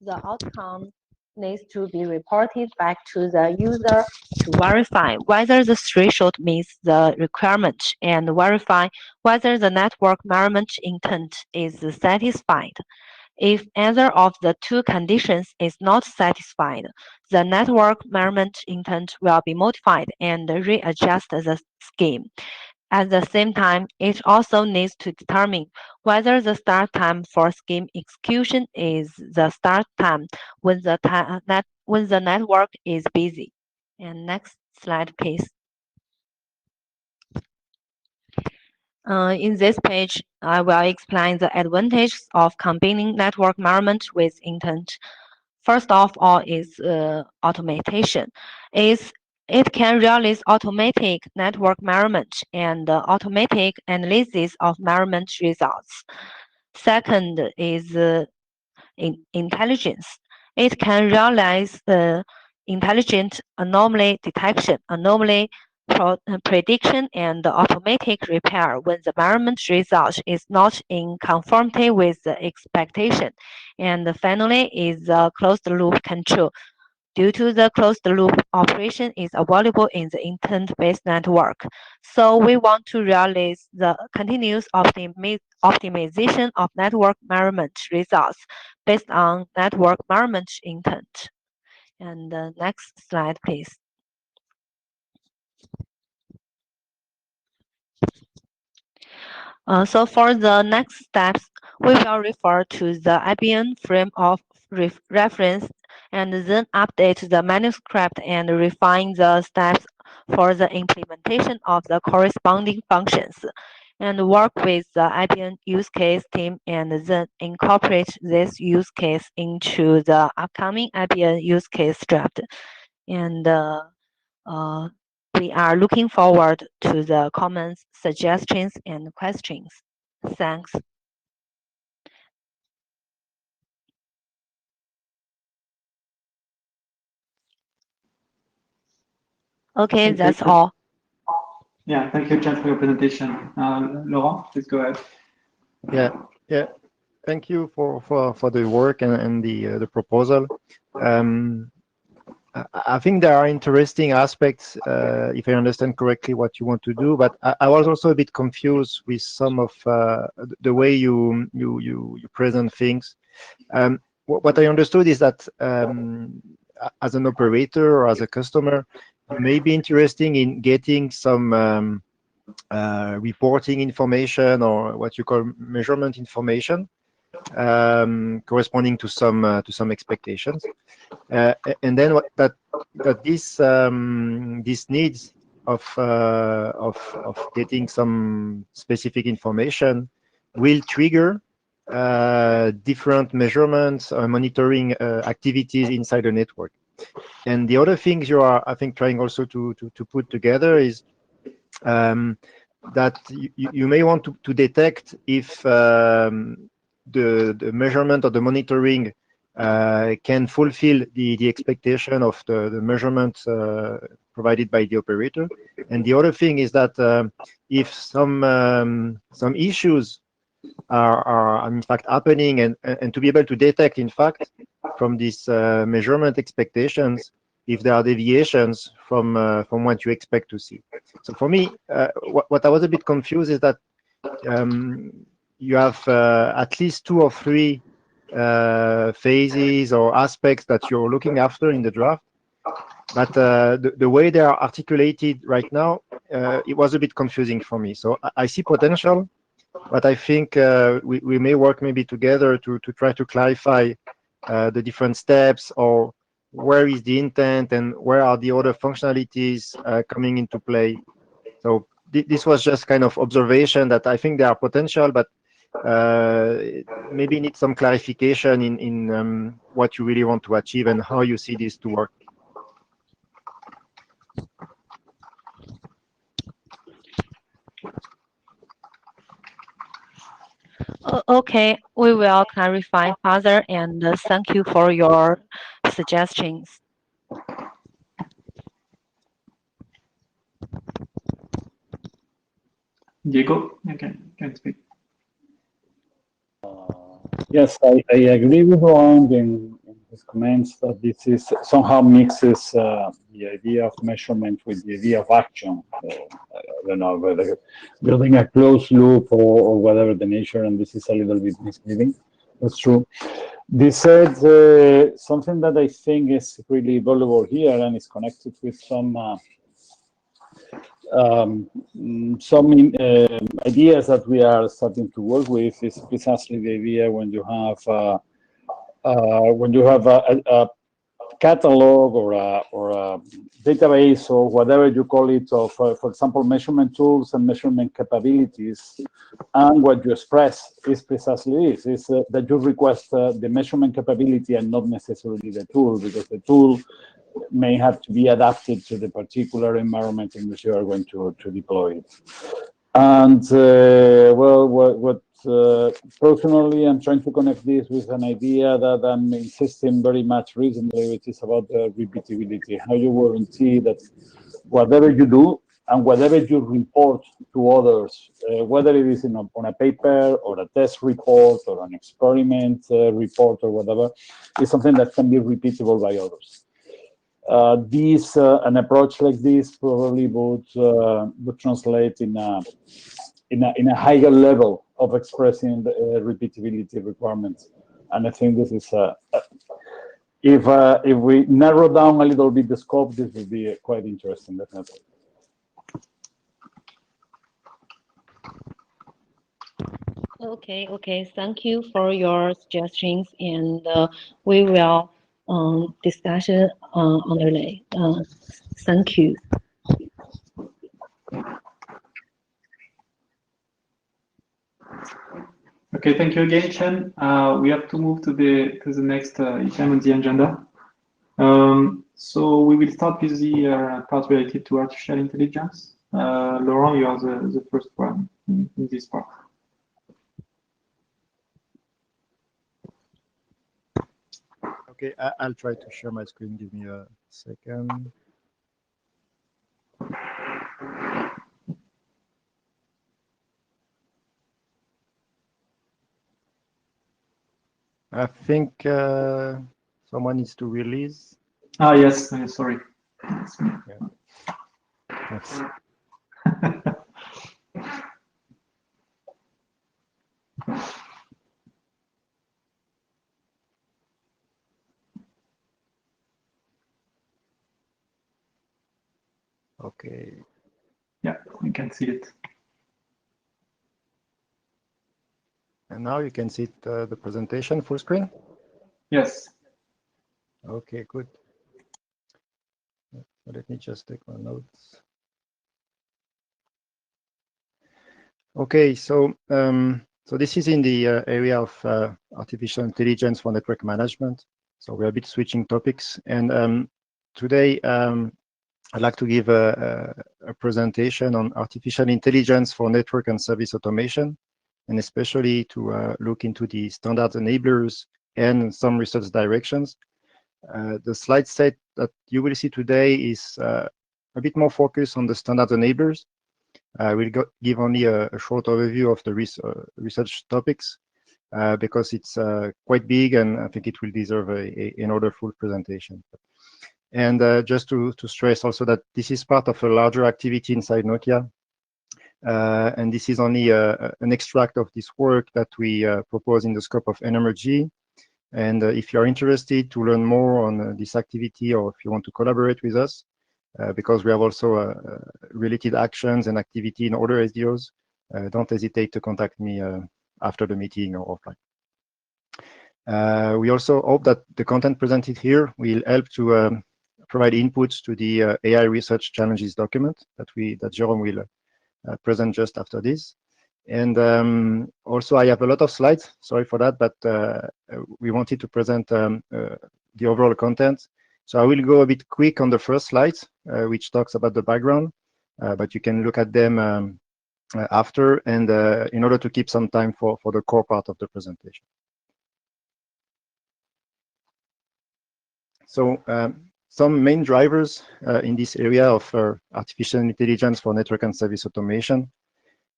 The outcome needs to be reported back to the user to verify whether the threshold meets the requirement and verify whether the network measurement intent is satisfied. If either of the two conditions is not satisfied, the network measurement intent will be modified and readjust the scheme. At the same time, it also needs to determine whether the start time for scheme execution is the start time when the network is busy. And next slide, please. In this page, I will explain the advantages of combining network measurement with intent. First of all is automation. It can realize automatic network measurement and automatic analysis of measurement results. Second is intelligence. It can realize intelligent anomaly detection, anomaly prediction, and automatic repair when the measurement result is not in conformity with the expectation. And finally is closed-loop control. Due to the closed-loop operation is available in the intent-based network. So we want to realize the continuous optimization of network measurement results based on network measurement intent. And next slide, please. So for the next steps, we will refer to the IBM frame of reference and then update the manuscript and refine the steps for the implementation of the corresponding functions and work with the IBM use case team and then incorporate this use case into the upcoming IBM use case draft. And we are looking forward to the comments, suggestions, and questions. Thanks. Okay, Thank that's you. all. Yeah, thank you, Jen, for your presentation. Laurent, please go ahead. Yeah. Thank you for the work and the proposal. I think there are interesting aspects, if I understand correctly, what you want to do. But I was also a bit confused with some of the way you present things. What I understood is that as an operator or as a customer, you may be interested in getting some reporting information or what you call measurement information, corresponding to some expectations, and then that this needs of getting some specific information will trigger different measurements or monitoring activities inside the network. And the other things you are, I think, trying also to put together is that you may want to detect if the measurement or the monitoring can fulfill the expectation of the measurement provided by the operator. And the other thing is that if some issues are in fact happening, and to be able to detect, in fact, from these measurement expectations, if there are deviations from what you expect to see. So for me, what I was a bit confused is that you have at least 2 or 3 phases or aspects that you're looking after in the draft, but the way they are articulated right now, it was a bit confusing for me. So I see potential, but I think we may work maybe together to try to clarify the different steps, or where is the intent and where are the other functionalities coming into play. So this was just kind of observation that I think there are potential, but maybe need some clarification in what you really want to achieve and how you see this to work. Okay, we will clarify further, and thank you for your suggestions. Diego, you can speak. Yes, I agree with Ron in his comments that this is somehow mixes the idea of measurement with the idea of action. So, I don't know whether building a closed loop or whatever the nature, and this is a little bit misleading. That's true. This said, something that I think is really valuable here and is connected with some ideas that we are starting to work with is precisely the idea when you have a catalog or a database or whatever you call it of, for example, measurement tools and measurement capabilities, and what you express is precisely this, is that you request the measurement capability and not necessarily the tool, because the tool may have to be adapted to the particular environment in which you are going to deploy it. And well, what personally, I'm trying to connect this with an idea that I'm insisting very much recently, which is about the repeatability. How you guarantee that whatever you do and whatever you report to others, whether it is on a paper or a test report or an experiment report or whatever, is something that can be repeatable by others. An approach like this probably would translate in a higher level of expressing the repeatability requirements, and I think this is if we narrow down a little bit the scope, this would be quite interesting, definitely. Okay. Thank you for your suggestions, and we will discuss it underlay. Thank you. Okay, thank you again, Chen. We have to move to the next item on the agenda. So we will start with the part related to artificial intelligence. Laurent, you are the first one in this part. Okay, I'll try to share my screen. Give me a second. I think someone needs to release. Ah, yes, sorry. Yeah. Yes. Okay. Yeah, you can see it. And now you can see the presentation full screen? Yes. Okay, good. Let me just take my notes. Okay, so this is in the area of artificial intelligence for network management. So we're a bit switching topics, and today I'd like to give a presentation on artificial intelligence for network and service automation, and especially to look into the standard enablers and some research directions. The slide set that you will see today is a bit more focused on the standard enablers. I will give only a short overview of the research topics because it's quite big, and I think it will deserve another full presentation. And just to stress also that this is part of a larger activity inside Nokia. And this is only an extract of this work that we propose in the scope of Nmrg. And if you're interested to learn more on this activity, or if you want to collaborate with us, because we have also related actions and activity in other SDOs, don't hesitate to contact me after the meeting or offline. We also hope that the content presented here will help to provide inputs to the AI research challenges document that Jerome will present just after this. And also I have a lot of slides, sorry for that, but we wanted to present the overall content. So I will go a bit quick on the first slide, which talks about the background, but you can look at them after, and in order to keep some time for the core part of the presentation. So some main drivers in this area of artificial intelligence for network and service automation.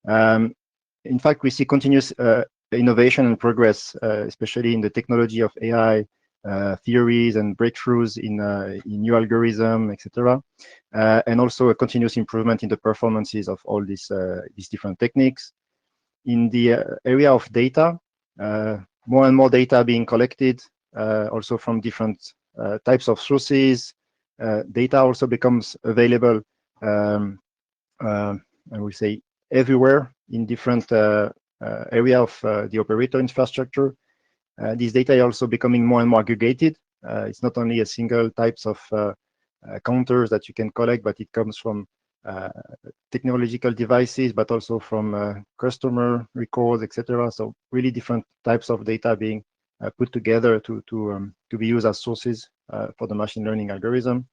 In fact, we see continuous innovation and progress, especially in the technology of AI theories and breakthroughs in new algorithm, etc. And also a continuous improvement in the performances of all these different techniques. In the area of data, more and more data being collected, also from different types of sources. Data also becomes available, I would say, everywhere in different area of the operator infrastructure. This data is also becoming more and more aggregated. It's not only a single types of counters that you can collect, but it comes from technological devices, but also from customer records, etc. So really different types of data being put together to be used as sources for the machine learning algorithm,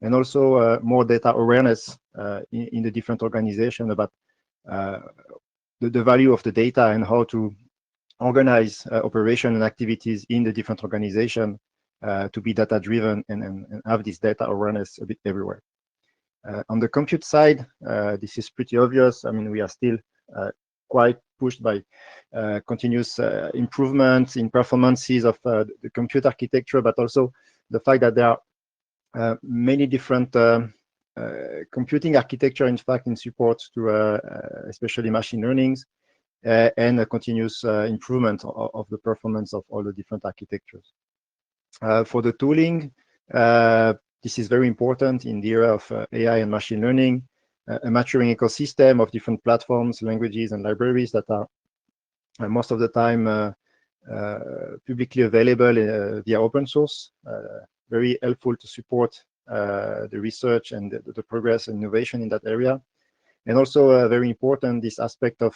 and also more data awareness in the different organizations about the value of the data and how to organize operation and activities in the different organization to be data driven and have this data awareness a bit everywhere. On the compute side, this is pretty obvious. I mean, we are still quite pushed by continuous improvements in performances of the compute architecture, but also the fact that there are many different computing architecture, in fact, in support to especially machine learnings and a continuous improvement of the performance of all the different architectures. For the tooling, this is very important in the era of AI and machine learning, a maturing ecosystem of different platforms, languages, and libraries that are most of the time publicly available via open source, very helpful to support the research and the progress and innovation in that area. And also very important, this aspect of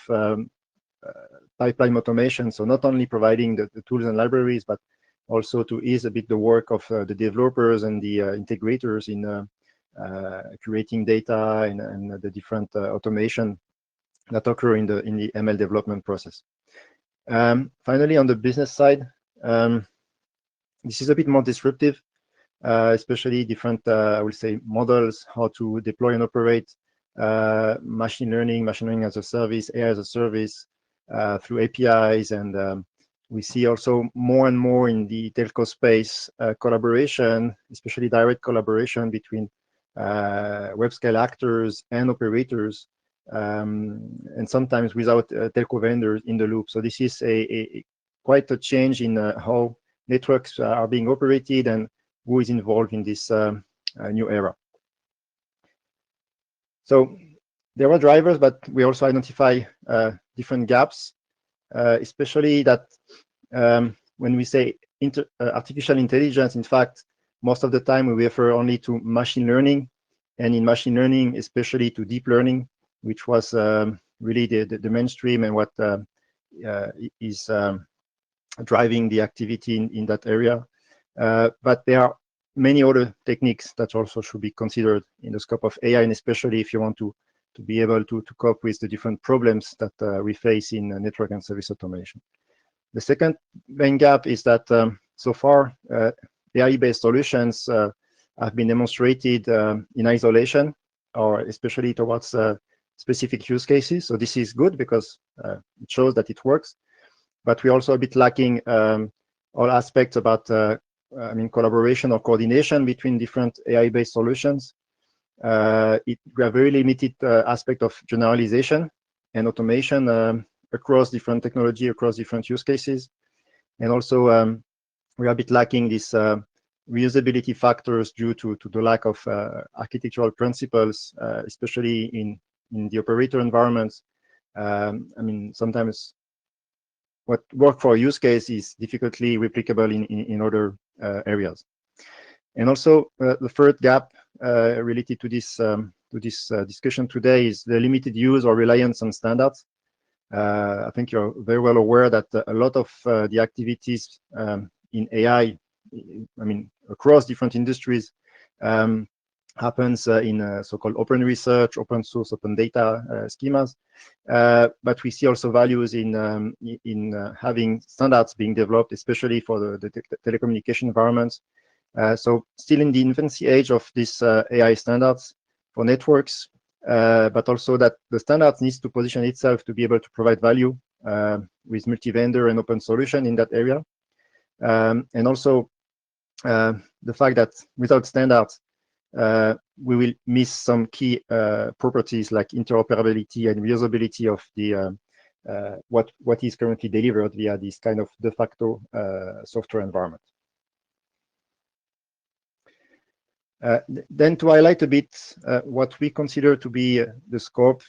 pipeline automation. So not only providing the tools and libraries, but also to ease a bit the work of the developers and the integrators in creating data and the different automation that occur in the ML development process. Finally, on the business side, this is a bit more disruptive, especially different, I would say, models, how to deploy and operate machine learning as a service, AI as a service through APIs. And we see also more and more in the telco space collaboration, especially direct collaboration between web-scale actors and operators, and sometimes without telco vendors in the loop. So this is quite a change in how networks are being operated and who is involved in this new era. So there are drivers, but we also identify different gaps, especially that when we say artificial intelligence, in fact, most of the time we refer only to machine learning, and in machine learning, especially to deep learning, which was really the mainstream and what is driving the activity in that area. But there are many other techniques that also should be considered in the scope of AI, and especially if you want to be able to cope with the different problems that we face in network and service automation. The second main gap is that so far, AI-based solutions have been demonstrated in isolation, or especially towards specific use cases. So this is good because it shows that it works. But we're also a bit lacking all aspects about collaboration or coordination between different AI-based solutions. We have very limited aspect of generalization and automation across different technology, across different use cases. And also we are a bit lacking these reusability factors due to the lack of architectural principles, especially in the operator environments. Sometimes what work for a use case is difficultly replicable in other areas. And also the third gap related to this discussion today is the limited use or reliance on standards. I think you're very well aware that a lot of the activities in AI, across different industries, happens in so-called open research, open source, open data schemas. But we see also values in having standards being developed, especially for the telecommunication environments. So still in the infancy age of these AI standards for networks, but also that the standards needs to position itself to be able to provide value with multi-vendor and open solution in that area. And also the fact that without standards, we will miss some key properties like interoperability and reusability of the what is currently delivered via this kind of de facto software environment. Then to highlight a bit what we consider to be the scope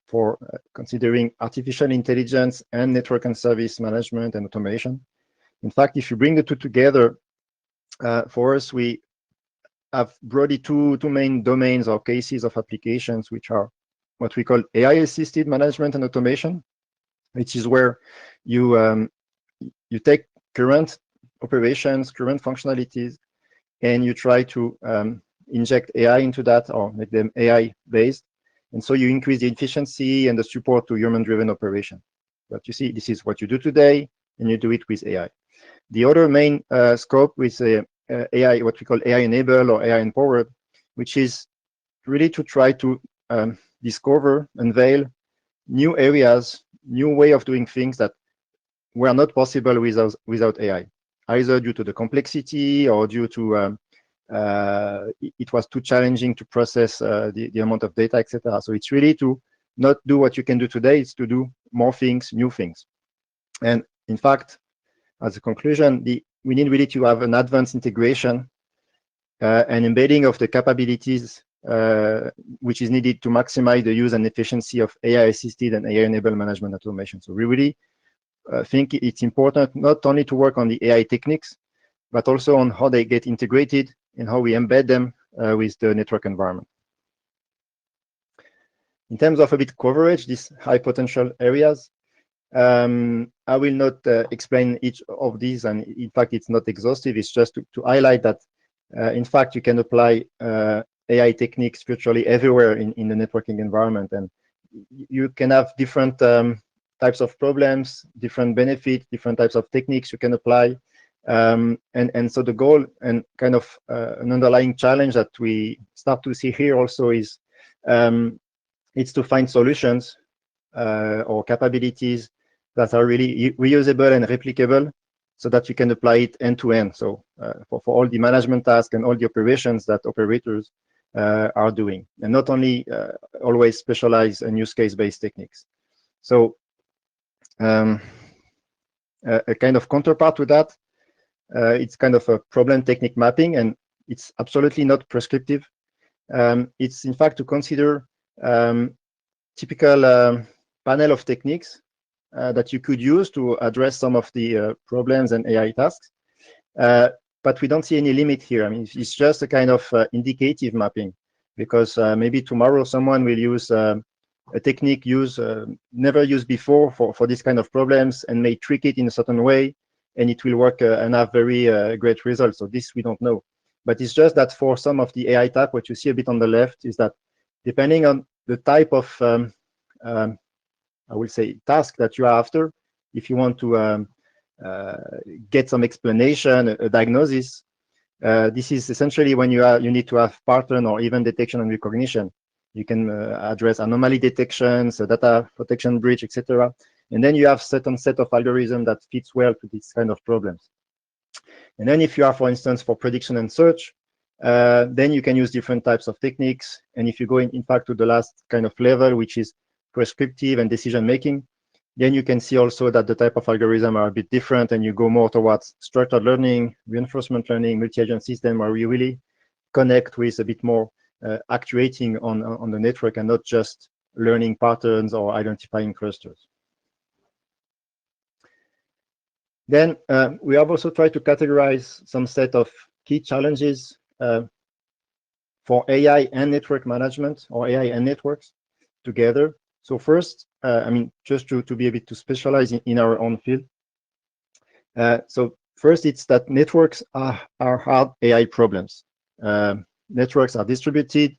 for considering artificial intelligence and network and service management and automation. In fact, if you bring the two together, for us, we have broadly two main domains or cases of applications, which are what we call AI-assisted management and automation, which is where you you take current operations, current functionalities, and you try to inject AI into that or make them AI-based. And so you increase the efficiency and the support to human-driven operation. But you see, this is what you do today, and you do it with AI. The other main scope with AI, what we call AI-enabled or AI-empowered, which is really to try to discover, unveil new areas, new way of doing things that were not possible without AI, either due to the complexity or due to it was too challenging to process the amount of data, etc. So it's really to not do what you can do today, it's to do more things, new things. And in fact, as a conclusion, we need really to have an advanced integration and embedding of the capabilities which is needed to maximize the use and efficiency of AI-assisted and AI-enabled management automation. So we really think it's important not only to work on the AI techniques, but also on how they get integrated and how we embed them with the network environment. In terms of a bit coverage, these high potential areas, I will not explain each of these, and in fact, it's not exhaustive. It's just to highlight that, in fact, you can apply AI techniques virtually everywhere in the networking environment, and you can have different types of problems, different benefits, different types of techniques you can apply. And so the goal and kind of an underlying challenge that we start to see here also is it's to find solutions or capabilities that are really reusable and replicable so that you can apply it end to end. So for all the management tasks and all the operations that operators are doing, and not only always specialized and use case-based techniques. So a kind of counterpart to that, it's kind of a problem technique mapping, and it's absolutely not prescriptive. It's in fact to consider typical panel of techniques that you could use to address some of the problems and AI tasks. But we don't see any limit here. I mean, it's just a kind of indicative mapping, because maybe tomorrow someone will use a technique never used before for this kind of problems and may trick it in a certain way, and it will work and have very great results. So this we don't know. But it's just that for some of the AI type, what you see a bit on the left is that depending on the type of, I will say, task that you are after, if you want to get some explanation, a diagnosis, this is essentially when you need to have pattern or event detection and recognition. You can address anomaly detections, data protection breach, etc. And then you have certain set of algorithms that fits well to these kind of problems. And then if you are, for instance, for prediction and search, then you can use different types of techniques. And if you go in fact to the last kind of level, which is prescriptive and decision making, then you can see also that the type of algorithm are a bit different, and you go more towards structured learning, reinforcement learning, multi-agent system, where you really connect with a bit more actuating on the network and not just learning patterns or identifying clusters. Then we have also tried to categorize some set of key challenges for AI and network management, or AI and networks together. So first, I mean, just to be a bit too specialized in our own field. So first, it's that networks are hard AI problems. Networks are distributed,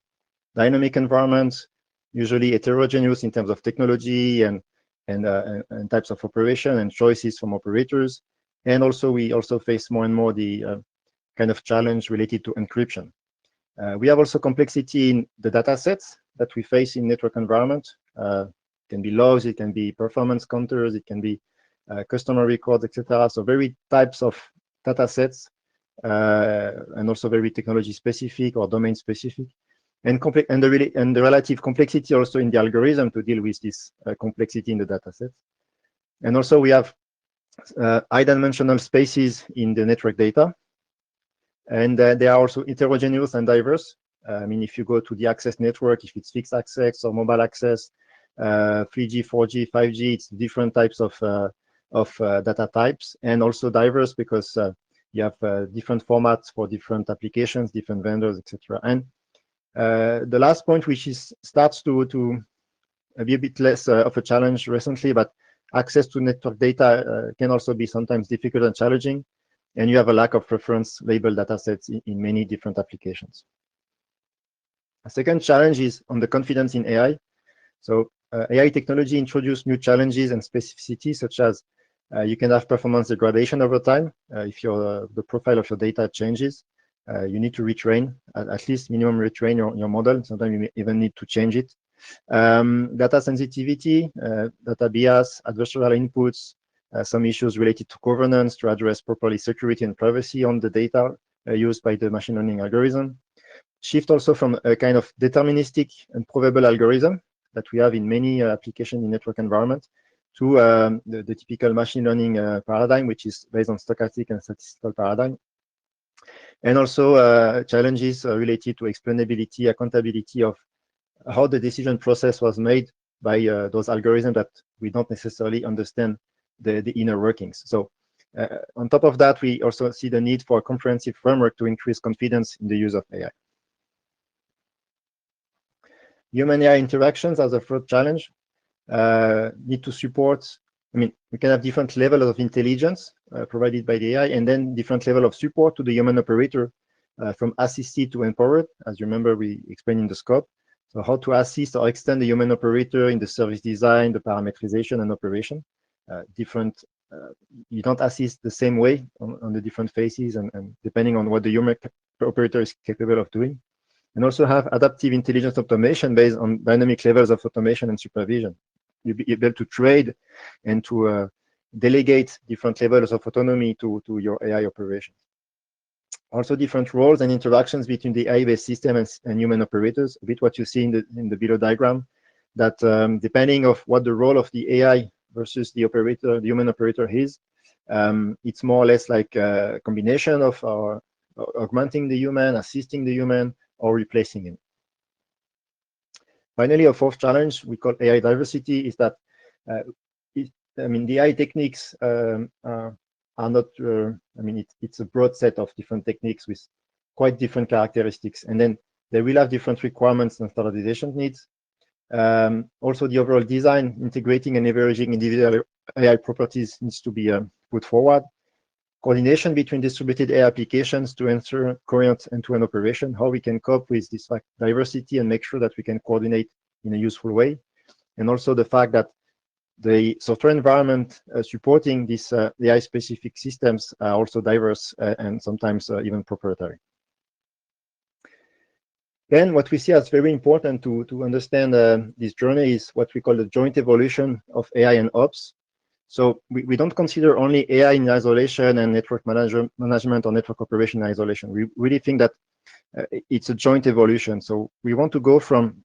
dynamic environments, usually heterogeneous in terms of technology and types of operation and choices from operators. And also, we also face more and more the kind of challenge related to encryption. We have also complexity in the data sets that we face in network environment. It can be logs, it can be performance counters, it can be customer records, etc. So very types of data sets, and also very technology specific or domain specific, and the relative complexity also in the algorithm to deal with this complexity in the data sets. And also we have high dimensional spaces in the network data, and they are also heterogeneous and diverse. I mean, if you go to the access network, if it's fixed access or mobile access, 3G, 4G, 5G, it's different types of data types, and also diverse because you have different formats for different applications, different vendors, etc. And the last point, which starts to be a bit less of a challenge recently, but access to network data can also be sometimes difficult and challenging, and you have a lack of reference label datasets in many different applications. A second challenge is on the confidence in AI. So AI technology introduced new challenges and specificities, such as you can have performance degradation over time. If the profile of your data changes, you need to retrain, at least minimum retrain your model. Sometimes you even need to change it. Data sensitivity, data bias, adversarial inputs, some issues related to governance to address properly security and privacy on the data used by the machine learning algorithm. Shift also from a kind of deterministic and provable algorithm that we have in many applications in network environment to the typical machine learning paradigm, which is based on stochastic and statistical paradigm. And also challenges related to explainability, accountability of how the decision process was made by those algorithms that we don't necessarily understand the inner workings. So on top of that, we also see the need for a comprehensive framework to increase confidence in the use of AI. Human-AI interactions as a third challenge need to support, I mean, we can have different levels of intelligence provided by the AI, and then different level of support to the human operator from assisted to empowered. As you remember, we explained in the scope. So how to assist or extend the human operator in the service design, the parameterization and operation. You don't assist the same way on the different phases and depending on what the human operator is capable of doing. And also have adaptive intelligence automation based on dynamic levels of automation and supervision. You'll be able to trade and to delegate different levels of autonomy to your AI operations. Also different roles and interactions between the AI-based system and human operators, a bit what you see in the below diagram, that depending of what the role of the AI versus the operator, the human operator is, it's more or less like a combination of augmenting the human, assisting the human, or replacing him. Finally, a fourth challenge we call AI diversity is that, I mean, the AI techniques are not, I mean, it's a broad set of different techniques with quite different characteristics, and then they will have different requirements and standardization needs. Also, the overall design, integrating and leveraging individual AI properties needs to be put forward. Coordination between distributed AI applications to ensure coherent end-to-end operation, how we can cope with this diversity and make sure that we can coordinate in a useful way. And also the fact that the software environment supporting these AI-specific systems are also diverse and sometimes even proprietary. Then what we see as very important to understand this journey is what we call the joint evolution of AI and ops. So we don't consider only AI in isolation and network management or network operation in isolation. We really think that it's a joint evolution. So we want to go from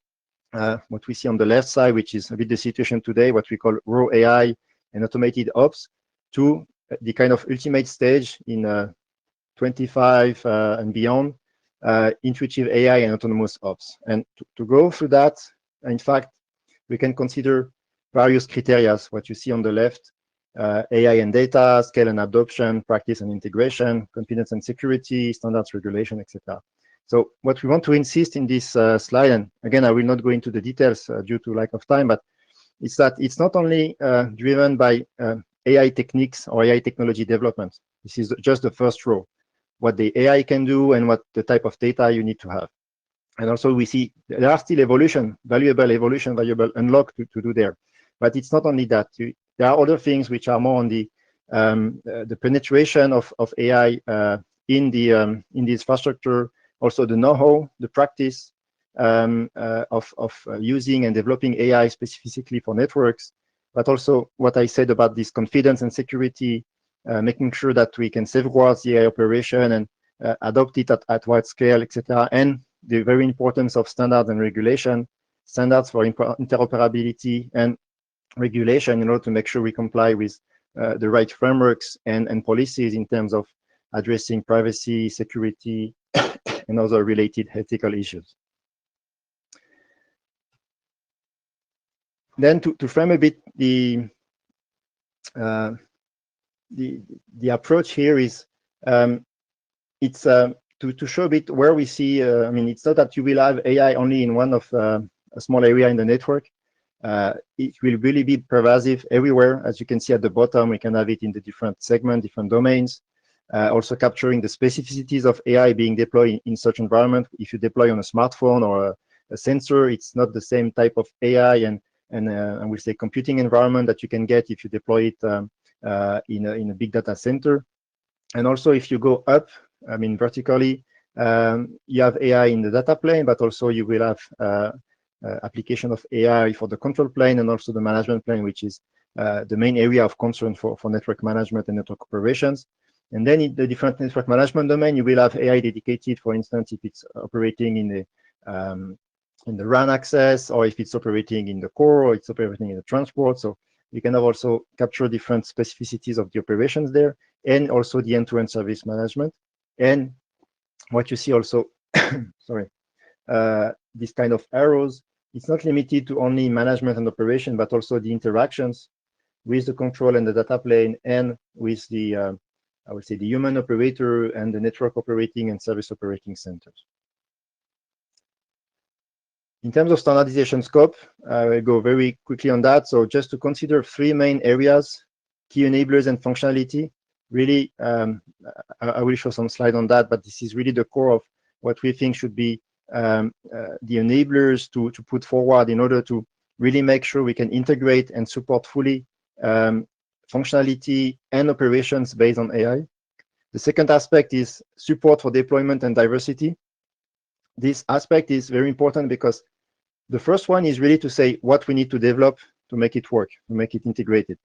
what we see on the left side, which is a bit the situation today, what we call raw AI and automated ops, to the kind of ultimate stage in 25 and beyond, intuitive AI and autonomous ops. And to go through that, in fact, we can consider various criteria, what you see on the left, AI and data, scale and adoption, practice and integration, confidence and security, standards regulation, etc. So what we want to insist in this slide, and again, I will not go into the details due to lack of time, but it's that it's not only driven by AI techniques or AI technology development. This is just the first row, what the AI can do and what the type of data you need to have. And also we see there are still valuable unlock to do there. But it's not only that. There are other things which are more on the penetration of AI in the infrastructure, also the know-how, the practice of using and developing AI specifically for networks, but also what I said about this confidence and security, making sure that we can safeguard the AI operation and adopt it at wide scale, etc. And the very importance of standards and regulation, standards for interoperability and regulation in order to make sure we comply with the right frameworks and policies in terms of addressing privacy, security, and other related ethical issues. Then to frame a bit the approach here is it's to show a bit where we see. I mean, it's not that you will have AI only in one of a small area in the network. It will really be pervasive everywhere. As you can see at the bottom, we can have it in the different segments, different domains. Also capturing the specificities of AI being deployed in such environment. If you deploy on a smartphone or a sensor, it's not the same type of AI and we say computing environment that you can get if you deploy it in a big data center. And also if you go up, I mean vertically, you have AI in the data plane, but also you will have application of AI for the control plane and also the management plane, which is the main area of concern for network management and network operations. And then in the different network management domain, you will have AI dedicated, for instance, if it's operating in the RAN access, or if it's operating in the core, or it's operating in the transport. So you can have also capture different specificities of the operations there, and also the end-to-end service management. And what you see also, sorry, this kind of arrows, it's not limited to only management and operation, but also the interactions with the control and the data plane and with the, I would say, the human operator and the network operating and service operating centers. In terms of standardization scope, I will go very quickly on that. So just to consider three main areas, key enablers and functionality. Really, I will show some slide on that, but this is really the core of what we think should be the enablers to put forward in order to really make sure we can integrate and support fully functionality and operations based on AI. The second aspect is support for deployment and diversity. This aspect is very important because the first one is really to say what we need to develop to make it work, to make it integrated.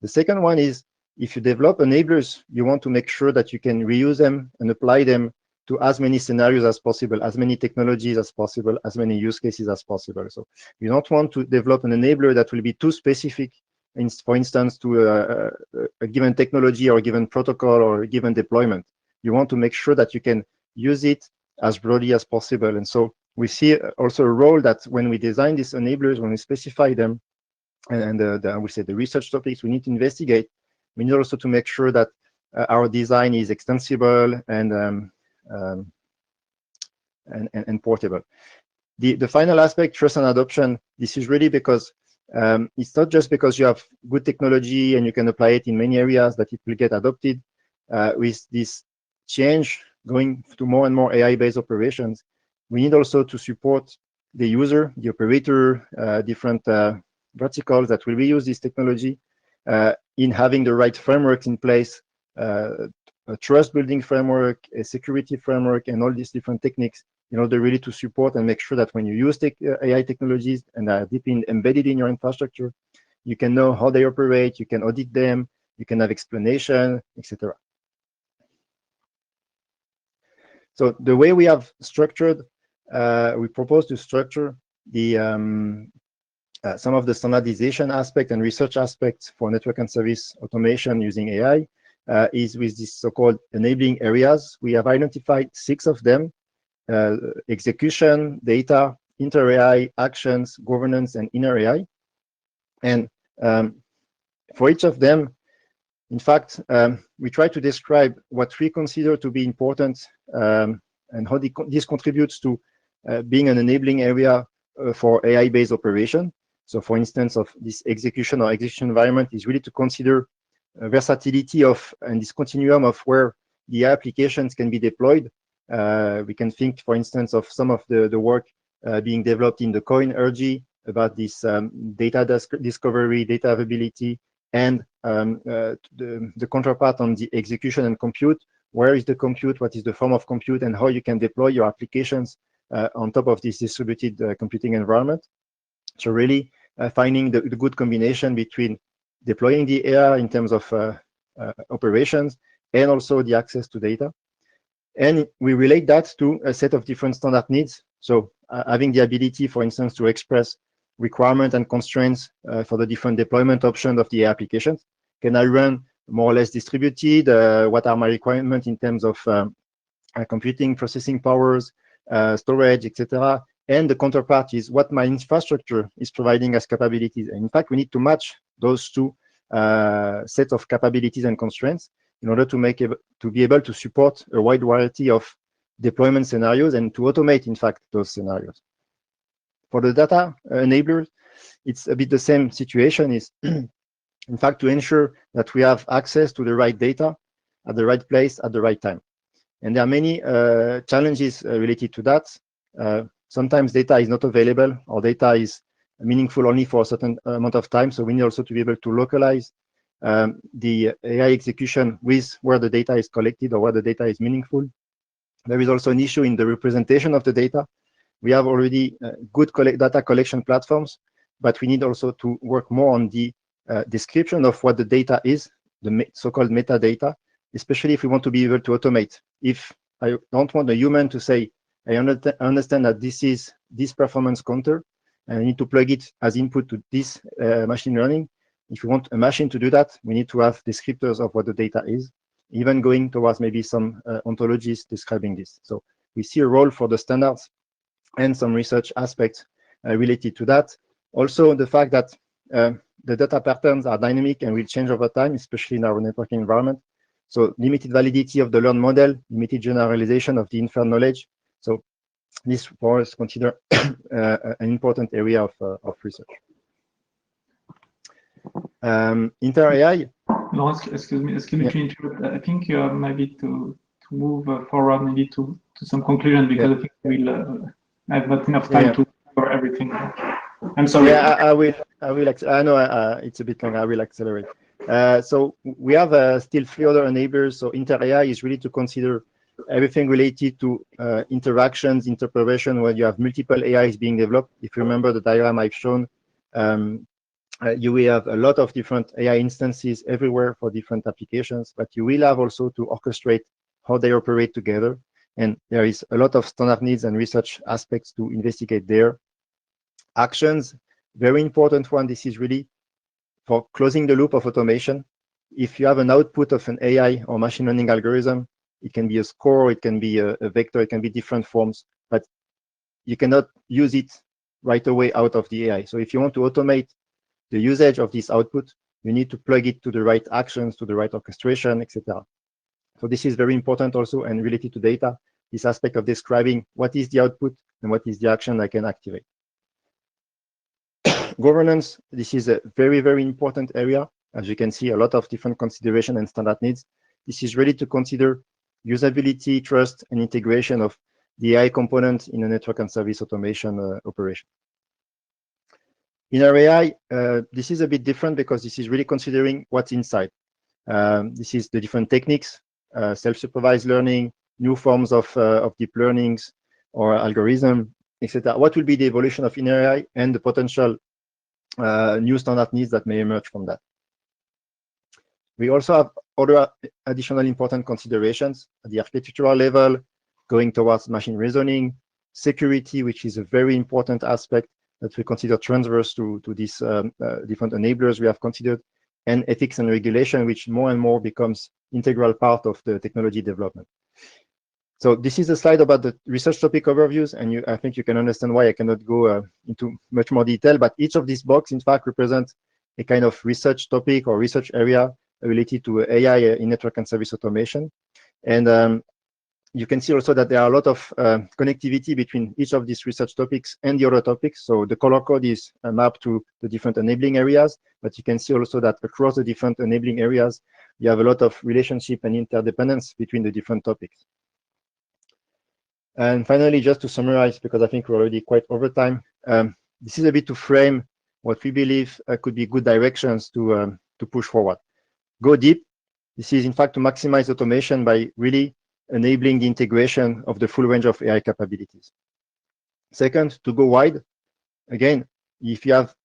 The second one is if you develop enablers, you want to make sure that you can reuse them and apply them to as many scenarios as possible, as many technologies as possible, as many use cases as possible. So you don't want to develop an enabler that will be too specific, for instance, to a given technology or a given protocol or a given deployment. You want to make sure that you can use it as broadly as possible. And so we see also a role that when we design these enablers, when we specify them, and I would say the research topics we need to investigate, we need also to make sure that our design is extensible and portable. The final aspect, trust and adoption, this is really because it's not just because you have good technology and you can apply it in many areas that it will get adopted. With this change going to more and more AI-based operations, we need also to support the user, the operator, different verticals that will reuse this technology in having the right frameworks in place, a trust building framework, a security framework, and all these different techniques in order really to support and make sure that when you use AI technologies and are deeply embedded in your infrastructure, you can know how they operate, you can audit them, you can have explanation, etc. So the way we have structured, we propose to structure the some of the standardization aspect and research aspects for network and service automation using AI is with these so-called enabling areas. We have identified 6 of them: execution, data, inter-AI, actions, governance, and inner AI. And for each of them, in fact, we try to describe what we consider to be important and how this contributes to being an enabling area for AI-based operation. So for instance, of this execution or execution environment is really to consider versatility of and this continuum of where the applications can be deployed. We can think, for instance, of some of the work being developed in the Nmrg about this data discovery, data availability, and the counterpart on the execution and compute, where is the compute, what is the form of compute, and how you can deploy your applications on top of this distributed computing environment. So really finding the good combination between deploying the AI in terms of operations and also the access to data. And we relate that to a set of different standard needs. So having the ability, for instance, to express requirements and constraints for the different deployment options of the AI applications. Can I run more or less distributed? What are my requirements in terms of computing, processing powers, storage, etc.? And the counterpart is what my infrastructure is providing as capabilities. And in fact, we need to match those two sets of capabilities and constraints in order to be able to support a wide variety of deployment scenarios and to automate, in fact, those scenarios. For the data enablers, it's a bit the same situation. Is in fact to ensure that we have access to the right data at the right place at the right time. And there are many challenges related to that. Sometimes data is not available, or data is meaningful only for a certain amount of time. So we need also to be able to localize the AI execution with where the data is collected or where the data is meaningful. There is also an issue in the representation of the data. We have already good data collection platforms, but we need also to work more on the description of what the data is, the so-called metadata, especially if we want to be able to automate. If I don't want a human to say, I understand that this is this performance counter, and I need to plug it as input to this machine learning. If we want a machine to do that, we need to have descriptors of what the data is, even going towards maybe some ontologies describing this. So we see a role for the standards and some research aspects related to that. Also, the fact that the data patterns are dynamic and will change over time, especially in our networking environment. So limited validity of the learned model, limited generalization of the inferred knowledge. So this for us consider an important area of research. Inter-AI. Laurence, excuse me to interrupt. I think maybe to move forward, maybe to some conclusion, because I think we'll have not enough time to cover everything. I'm sorry. Yeah, I will. I know it's a bit long. I will accelerate. So we have still 3 other enablers. So inter-AI is really to consider everything related to interactions, interpretation, where you have multiple AIs being developed. If you remember the diagram I've shown, you will have a lot of different AI instances everywhere for different applications, but you will have also to orchestrate how they operate together. And there is a lot of standard needs and research aspects to investigate there. Actions, very important one. This is really for closing the loop of automation. If you have an output of an AI or machine learning algorithm, it can be a score, it can be a vector, it can be different forms, but you cannot use it right away out of the AI. So if you want to automate the usage of this output, you need to plug it to the right actions, to the right orchestration, etc. So this is very important also, and related to data, this aspect of describing what is the output and what is the action I can activate. Governance, this is a very, very important area. As you can see, a lot of different consideration and standard needs. This is really to consider usability, trust, and integration of the AI component in a network and service automation operation. In our AI, this is a bit different because this is really considering what's inside. This is the different techniques, self-supervised learning, new forms of deep learnings or algorithm, etc. What will be the evolution of inner AI and the potential new standard needs that may emerge from that? We also have other additional important considerations at the architectural level, going towards machine reasoning, security, which is a very important aspect that we consider transverse to these different enablers we have considered, and ethics and regulation, which more and more becomes integral part of the technology development. So this is a slide about the research topic overviews, and I think you can understand why I cannot go into much more detail, but each of these boxes, in fact, represents a kind of research topic or research area related to AI in network and service automation. And you can see also that there are a lot of connectivity between each of these research topics and the other topics. So the color code is mapped to the different enabling areas, but you can see also that across the different enabling areas, you have a lot of relationship and interdependence between the different topics. And finally, just to summarize, because I think we're already quite over time, this is a bit to frame what we believe could be good directions to push forward. Go deep, This is in fact to maximize automation by really enabling the integration of the full range of AI capabilities. Second, to go wide. Again, if you have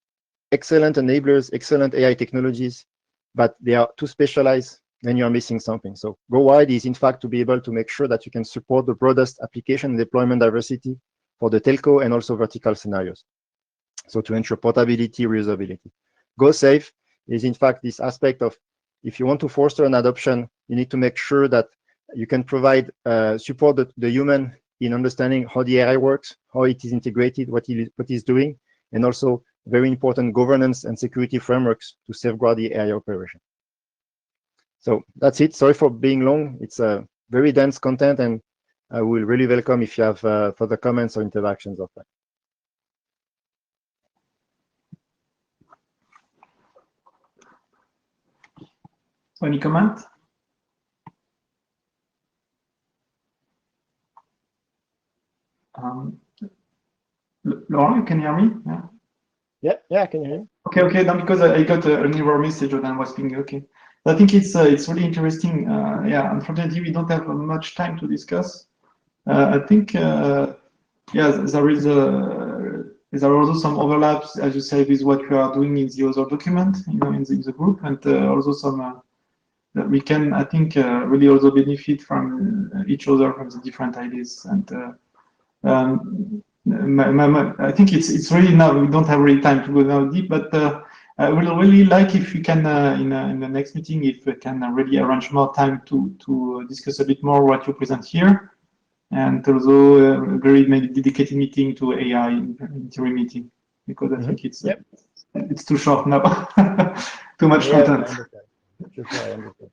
excellent enablers, excellent AI technologies, but they are too specialized, then you are missing something. So go wide is in fact to be able to make sure that you can support the broadest application and deployment diversity for the telco and also vertical scenarios. So to ensure portability, reusability. Go safe is in fact this aspect of, if you want to foster an adoption, you need to make sure that you can provide support the human in understanding how the AI works, how it is integrated, what it is doing, and also very important governance and security frameworks to safeguard the AI operation. So that's it. Sorry for being long. It's a very dense content, and I will really welcome if you have further comments or interactions of that. So any comment? Laurent, you can hear me? Yeah, I can hear you. Okay. Now because I got an error message when I was speaking. Okay, I think it's really interesting. Yeah, unfortunately we don't have much time to discuss. I think yeah, there are also some overlaps, as you say, with what we are doing in the other document, in the group, and also some that we can, I think, really also benefit from each other, from the different ideas. And I think it's really now, we don't have really time to go now deep, but I would really like if we can, in the next meeting, if we can really arrange more time to discuss a bit more what you present here, and also a very dedicated meeting to AI interim meeting, because I think it's it's too short now, too much content. I understand.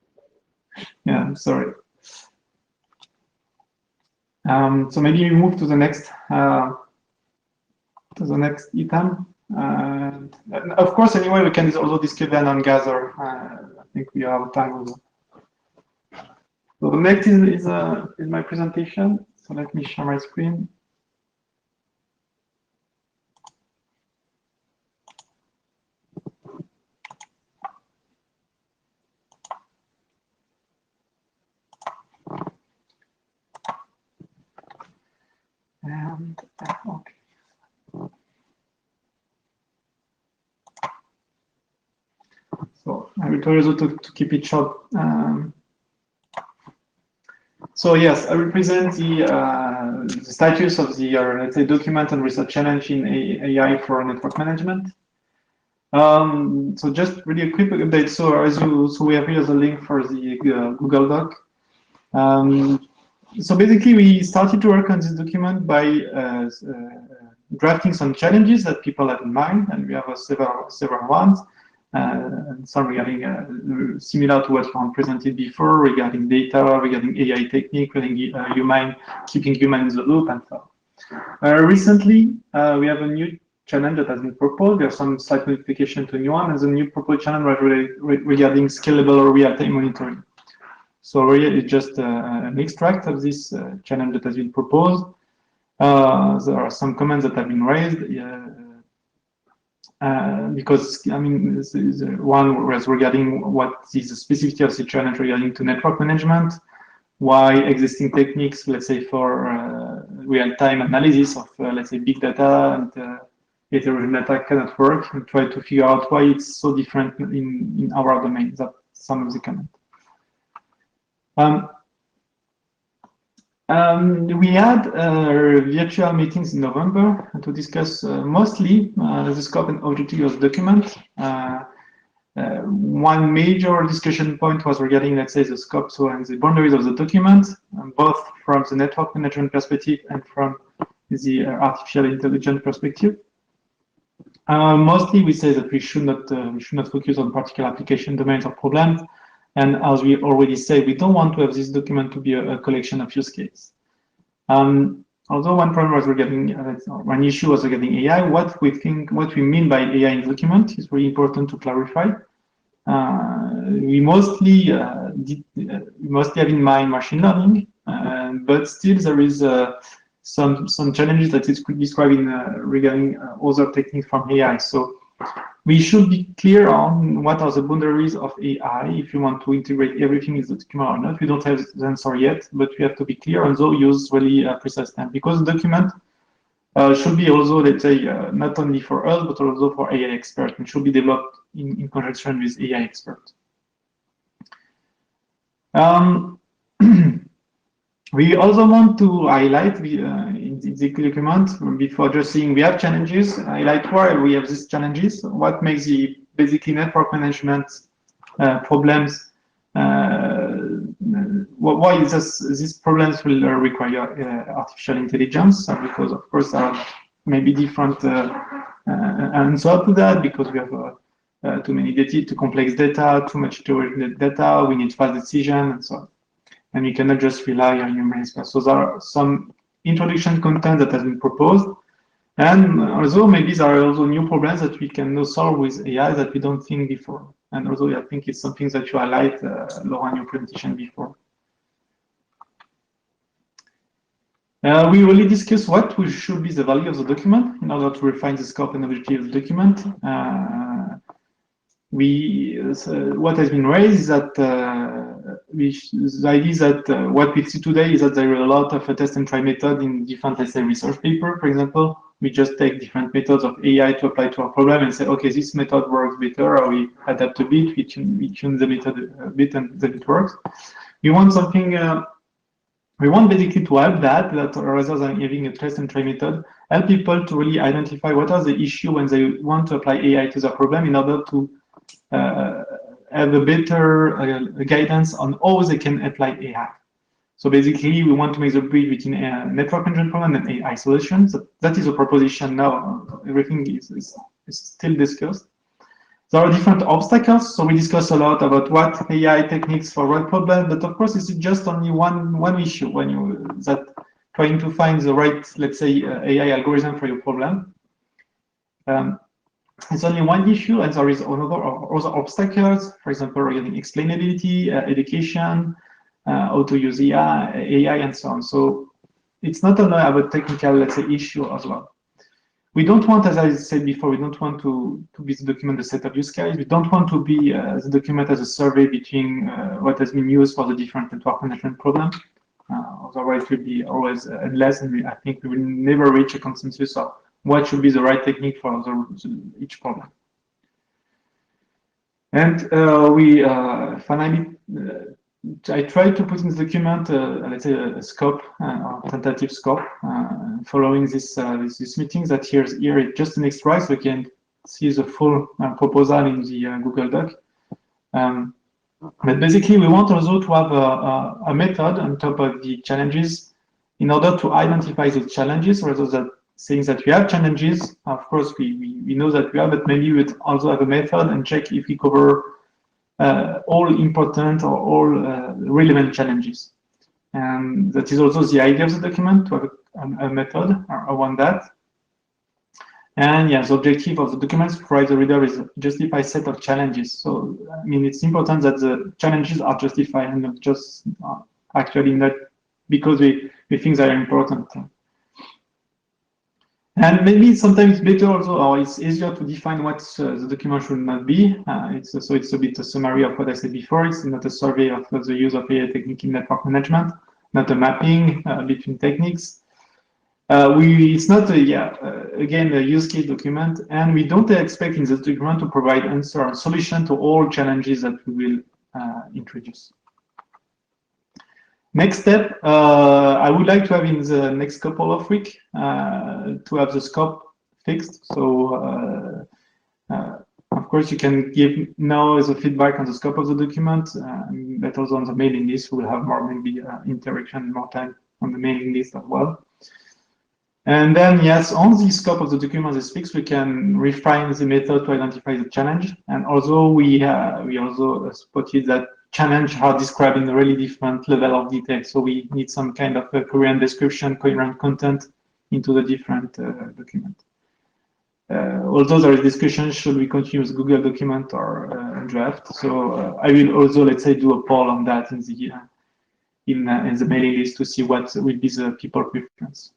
Yeah, I'm sorry. So maybe we move to the next item. Of course, anyway, we can also discuss then on Gather. I think we have time also. So the next is my presentation. So let me share my screen. And okay. So I will try also to keep it short. So yes, I will present the status of the let's say document and research challenge in AI for network management. So just really a quick update. So we have here the link for the Google Doc. So basically, we started to work on this document by drafting some challenges that people had in mind, and we have several ones. And some regarding similar to what Ron presented before, regarding data, regarding AI technique, regarding keeping human in the loop, and so on. Recently, we have a new challenge that has been proposed. There are some slight modification to a new one, and the new proposed challenge regarding scalable real-time monitoring. So really, it's just an extract of this challenge that has been proposed. There are some comments that have been raised. Because I mean, this is one was regarding what is the specificity of the challenge regarding to network management, why existing techniques, let's say for real-time analysis of let's say big data and heterogeneous data cannot work, and try to figure out why it's so different in our domain. That's some of the comments. We had virtual meetings in November to discuss mostly the scope and objective of the document. One major discussion point was regarding, let's say, the scope and the boundaries of the document, both from the network management perspective and from the artificial intelligence perspective. Mostly, we say that we should not focus on particular application domains or problems. And as we already said, we don't want to have this document to be a collection of use cases. Although one problem was regarding, one issue was regarding AI, what we mean by AI in the document is really important to clarify. We mostly have in mind machine learning, but still there is some challenges that it could describe in regarding other techniques from AI. So We should be clear on what are the boundaries of AI, if you want to integrate everything in the document or not. We don't have the answer yet, but we have to be clear, and so use really precise terms, because the document should be also, let's say, not only for us, but also for AI experts, and should be developed in conjunction with AI experts. We also want to highlight in the document, before just saying we have challenges, highlight why we have these challenges, what makes the basically network management problems, why these problems will require artificial intelligence, because of course there are maybe different answers to that, because we have too many data, too complex data, too much storage data, we need fast decision, and so on. And we cannot just rely on human experts. So there are some introduction content that has been proposed. And also maybe there are also new problems that we can now solve with AI that we don't think before. And also I think it's something that you highlight, Laura, in your presentation before. We really discussed what should be the value of the document in order to refine the scope and objective of the document. What has been raised is that the idea is that what we see today is that there are a lot of test and try method in different, let's say, research paper. For example, we just take different methods of AI to apply to our problem and say, okay, this method works better, or we adapt a bit, we tune the method a bit, and then it works. We want something. We want basically to help that rather than having a test and try method, help people to really identify what are the issue when they want to apply AI to their problem, in order to have a better guidance on how they can apply AI. So basically, we want to make the bridge between a network engine problem and AI solutions. So that is a proposition now. Everything is still discussed. There are different obstacles. So we discuss a lot about what AI techniques for what problem, but of course, it's just only one issue when trying to find the right, let's say, AI algorithm for your problem. It's only one issue, and there is other obstacles, for example, regarding explainability, education, how to use AI, and so on. So it's not only about technical, let's say, issue as well. We don't want, as I said before, we don't want to be the document the set of use case. We don't want to be the document as a survey between what has been used for the different network management problems. Otherwise, it will be always endless, and I think we will never reach a consensus of what should be the right technique for each problem. And we finally, I tried to put in the document, let's say, a scope, or tentative scope, following this meeting. That here is just an extract, so you can see the full proposal in the Google Doc. But basically, we want also to have a method on top of the challenges in order to identify those challenges, rather than saying that we have challenges. Of course, we know that we have, but maybe we would also have a method and check if we cover all important or all relevant challenges. And that is also the idea of the document, to have a method around that. And yeah, the objective of the document is to provide the reader with a justified set of challenges. So, I mean, it's important that the challenges are justified and not just actually not because we think they are important. And maybe sometimes it's better also, or it's easier to define what the document should not be. So it's a bit a summary of what I said before. It's not a survey of the use of AI technique in network management, not a mapping between techniques. It's not again a use case document, and we don't expect in the document to provide answer or solution to all challenges that we will introduce. Next step, I would like to have in the next couple of weeks to have the scope fixed. So of course you can give now as a feedback on the scope of the document, but also on the mailing list we will have more maybe interaction, more time on the mailing list as well. And then yes, on the scope of the document is fixed, we can refine the method to identify the challenge. And also we also spotted that challenge are described in a really different level of detail. So we need some kind of a coherent description, coherent content into the different document. Although there is discussion, should we continue with Google document or draft? So I will also, let's say, do a poll on that in the mailing list to see what will be the people preference.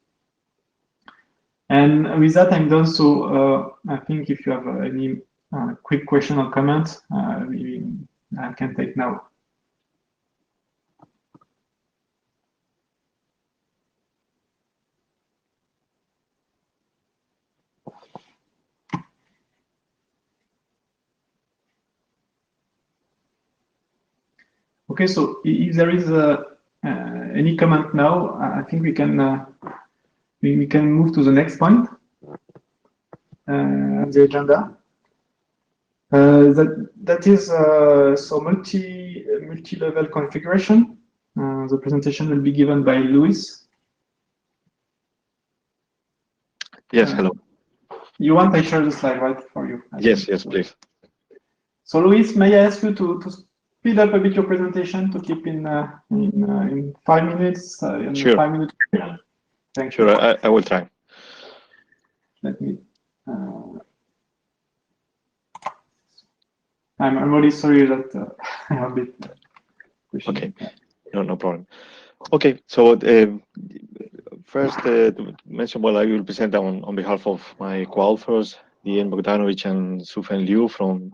And with that, I'm done. So I think if you have any quick question or comment, I can take now. Okay, so if there is any comment now, I think we can move to the next point on the agenda. That is so multi-level configuration. The presentation will be given by Luis. Yes, hello. You want I share the slide, right, for you? Yes, yes, please. So Luis, may I ask you to speed up a bit your presentation to keep in 5 minutes? Sure. 5 minutes. Thank you. Sure, I will try. Let me. I'm really sorry that I'm a bit. Okay, no problem. Okay, so first to mention, well, I will present on behalf of my co-authors, Ian Bogdanovich and Sufen Liu from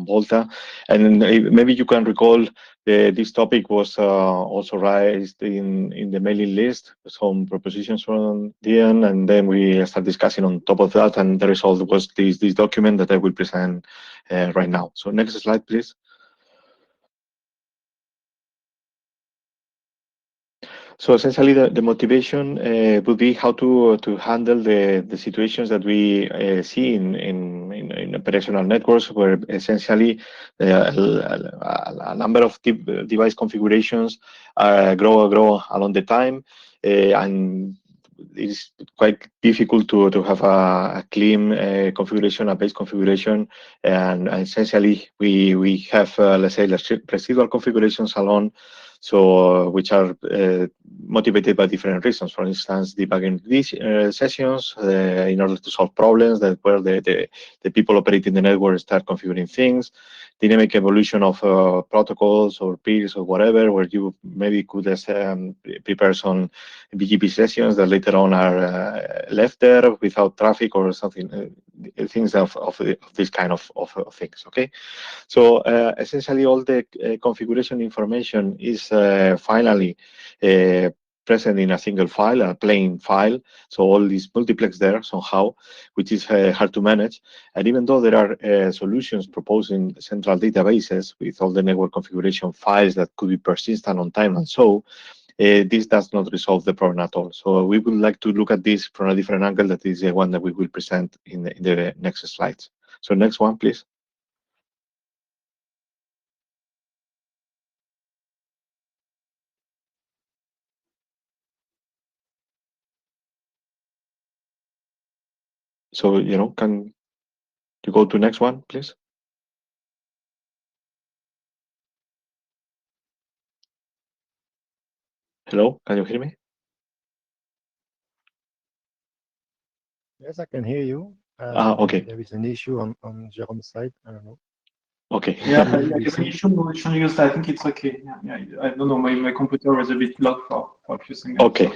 Volta. And maybe you can recall this topic was also raised in the mailing list, some propositions from Ian, and then we start discussing on top of that, and the result was this document that I will present right now. So next slide, please. So essentially, the motivation would be how to handle the situations that we see in operational networks, where essentially a number of device configurations grow along the time, and it's quite difficult to have a clean configuration, a base configuration, and essentially we have let's say residual configurations alone. So which are motivated by different reasons. For instance, debugging these sessions in order to solve problems that where the people operating the network start configuring things, dynamic evolution of protocols or peers or whatever, where you maybe could prepare some BGP sessions that later on are left there without traffic or something, things of this kind of things. Okay. So essentially, all the configuration information is finally present in a single file, a plain file. So all these multiplex there somehow, which is hard to manage. And even though there are solutions proposing central databases with all the network configuration files that could be persistent on time and so, this does not resolve the problem at all. So we would like to look at this from a different angle. That is the one that we will present in the next slides. So next one, please. So, can you go to next one, please? Hello, can you hear me? Yes, I can hear you. Okay. There is an issue on Jérôme's side. I don't know. Okay. Yeah, it's an issue showing us. I think it's okay. Yeah, I don't know. My computer was a bit locked for a few seconds. Okay.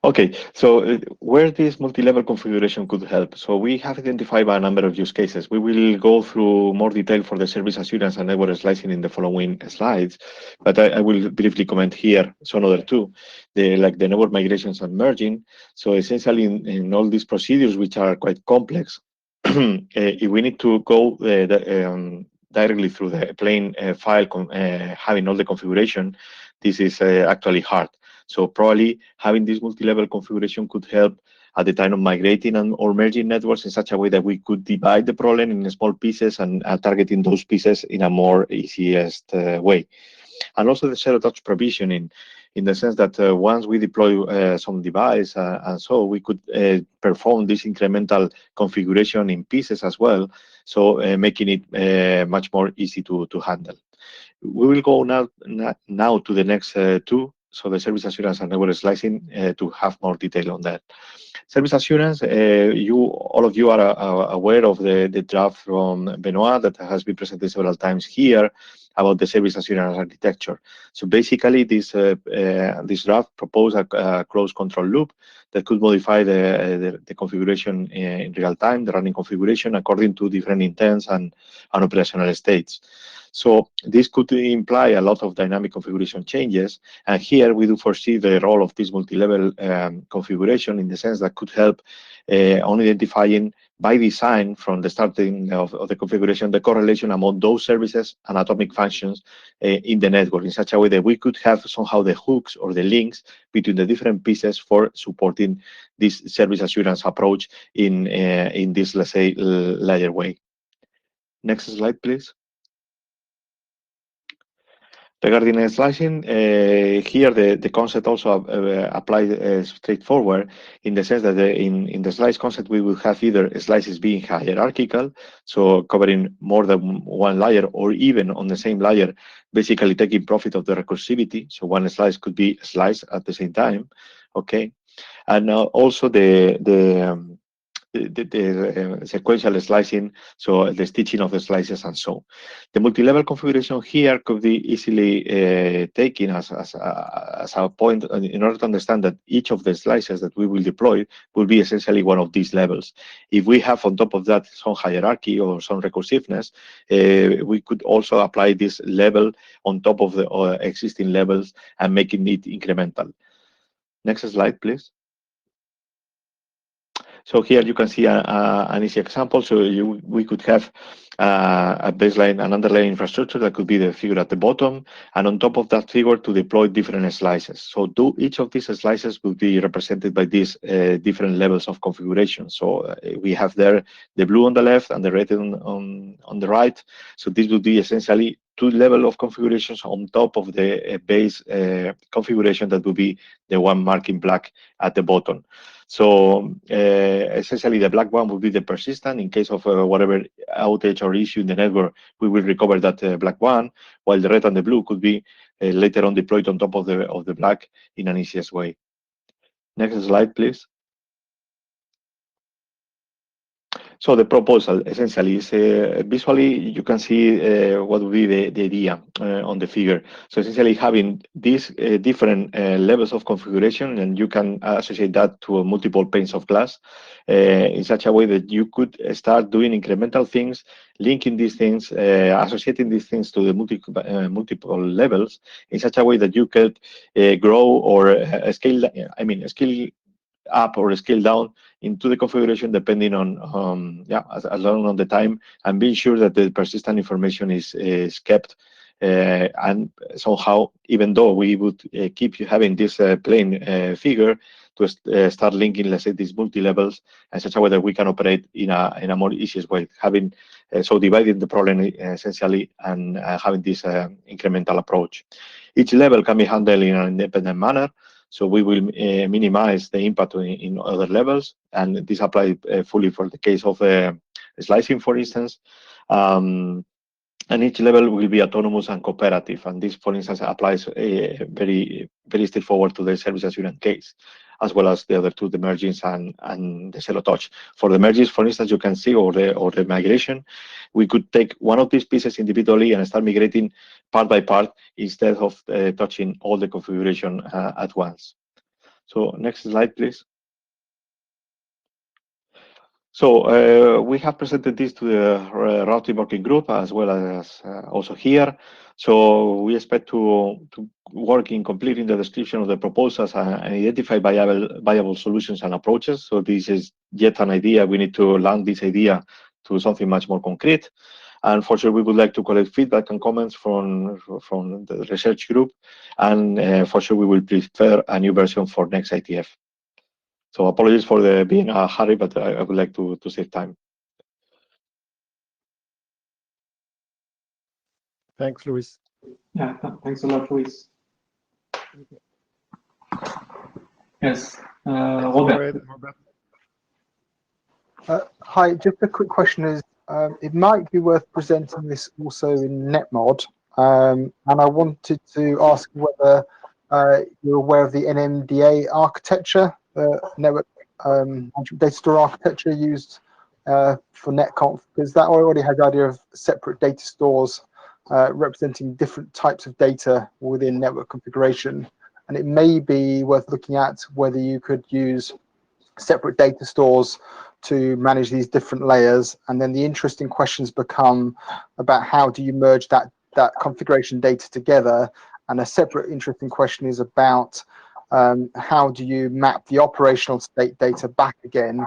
Okay, so where this multi-level configuration could help. So we have identified a number of use cases. We will go through more detail for the service assurance and network slicing in the following slides, but I will briefly comment here some other two, like the network migrations and merging. So essentially in all these procedures, which are quite complex, if we need to go directly through the plain file having all the configuration, this is actually hard. So probably having this multi-level configuration could help at the time of migrating or merging networks in such a way that we could divide the problem in small pieces and targeting those pieces in a more easiest way. And also the zero-touch provisioning, in the sense that once we deploy some device and so we could perform this incremental configuration in pieces as well, so making it much more easy to handle. We will go now to the next two, so the service assurance and network slicing, to have more detail on that. Service assurance, all of you are aware of the draft from Benoit that has been presented several times here about the service assurance architecture. So basically, this draft proposed a closed control loop that could modify the configuration in real time, the running configuration according to different intents and operational states. So this could imply a lot of dynamic configuration changes. And here we do foresee the role of this multi-level configuration in the sense that could help on identifying by design from the starting of the configuration, the correlation among those services and atomic functions in the network in such a way that we could have somehow the hooks or the links between the different pieces for supporting this service assurance approach in this, let's say, layer way. Next slide, please. Regarding slicing, here the concept also applies straightforward in the sense that in the slice concept we will have either slices being hierarchical, so covering more than one layer, or even on the same layer, basically taking profit of the recursivity. So one slice could be sliced at the same time, okay? And also the sequential slicing, so the stitching of the slices and so. The multi-level configuration here could be easily taken as a point in order to understand that each of the slices that we will deploy will be essentially one of these levels. If we have on top of that some hierarchy or some recursiveness, we could also apply this level on top of the existing levels and making it incremental. Next slide, please. So here you can see an easy example. So we could have a baseline, an underlying infrastructure that could be the figure at the bottom, and on top of that figure to deploy different slices. So each of these slices will be represented by these different levels of configuration. So we have there the blue on the left and the red on the right. So this would be essentially two levels of configurations on top of the base configuration that would be the one marked in black at the bottom. So essentially, the black one will be the persistent. In case of whatever outage or issue in the network, we will recover that black one, while the red and the blue could be later on deployed on top of the black in an easiest way. Next slide, please. So the proposal essentially is visually you can see what would be the idea on the figure. So essentially having these different levels of configuration, and you can associate that to multiple panes of glass in such a way that you could start doing incremental things, linking these things, associating these things to the multiple levels in such a way that you could grow or scale up or scale down into the configuration depending on as long on the time, and being sure that the persistent information is kept and somehow, even though we would keep having this plain figure, to start linking, let's say, these multi-levels in such a way that we can operate in a more easiest way, having so dividing the problem essentially and having this incremental approach. Each level can be handled in an independent manner. So we will minimize the impact in other levels, and this applies fully for the case of slicing, for instance. And each level will be autonomous and cooperative, and this, for instance, applies very straightforward to the service assurance case, as well as the other two, the mergings and the zero touch. For the mergings, for instance, you can see, or the migration, we could take one of these pieces individually and start migrating part by part instead of touching all the configuration at once. So next slide, please. So we have presented this to the routing working group as well as also here. So we expect to work in completing the description of the proposals and identify viable solutions and approaches. So this is yet an idea. We need to land this idea to something much more concrete. And for sure, we would like to collect feedback and comments from the research group. And for sure, we will prepare a new version for next IETF. So apologies for being a hurry, but I would like to save time. Thanks, Luis. Yeah, thanks a lot, Luis. Yes, Robert. Hi, just a quick question is, it might be worth presenting this also in NetMod, and I wanted to ask whether you're aware of the NMDA architecture, network data store architecture used for netconf? Because that already has the idea of separate data stores representing different types of data within network configuration. And it may be worth looking at whether you could use separate data stores to manage these different layers. And then the interesting questions become about how do you merge that configuration data together. And a separate interesting question is about how do you map the operational state data back again,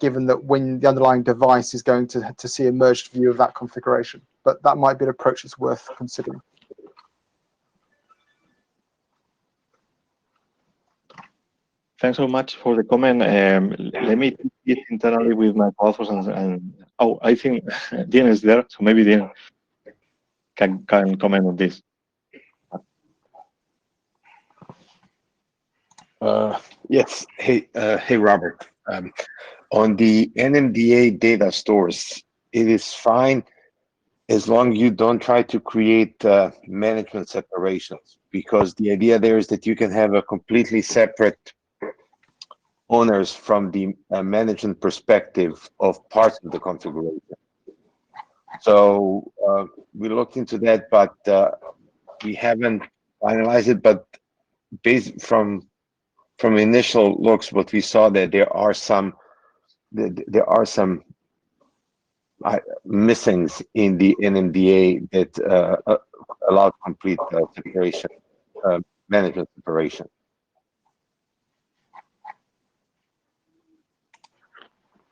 given that when the underlying device is going to see a merged view of that configuration. But that might be an approach that's worth considering. Thanks so much for the comment. Let me take it internally with my authors and oh, I think Dean is there, so maybe Dean can comment on this. Yes. Hey, Robert. On the NMDA data stores, it is fine as long as you don't try to create management separations, because the idea there is that you can have a completely separate owners from the management perspective of parts of the configuration. So we looked into that, but we haven't finalized it. But based from initial looks, what we saw that there are some missings in the NMDA that allow complete separation, management separation.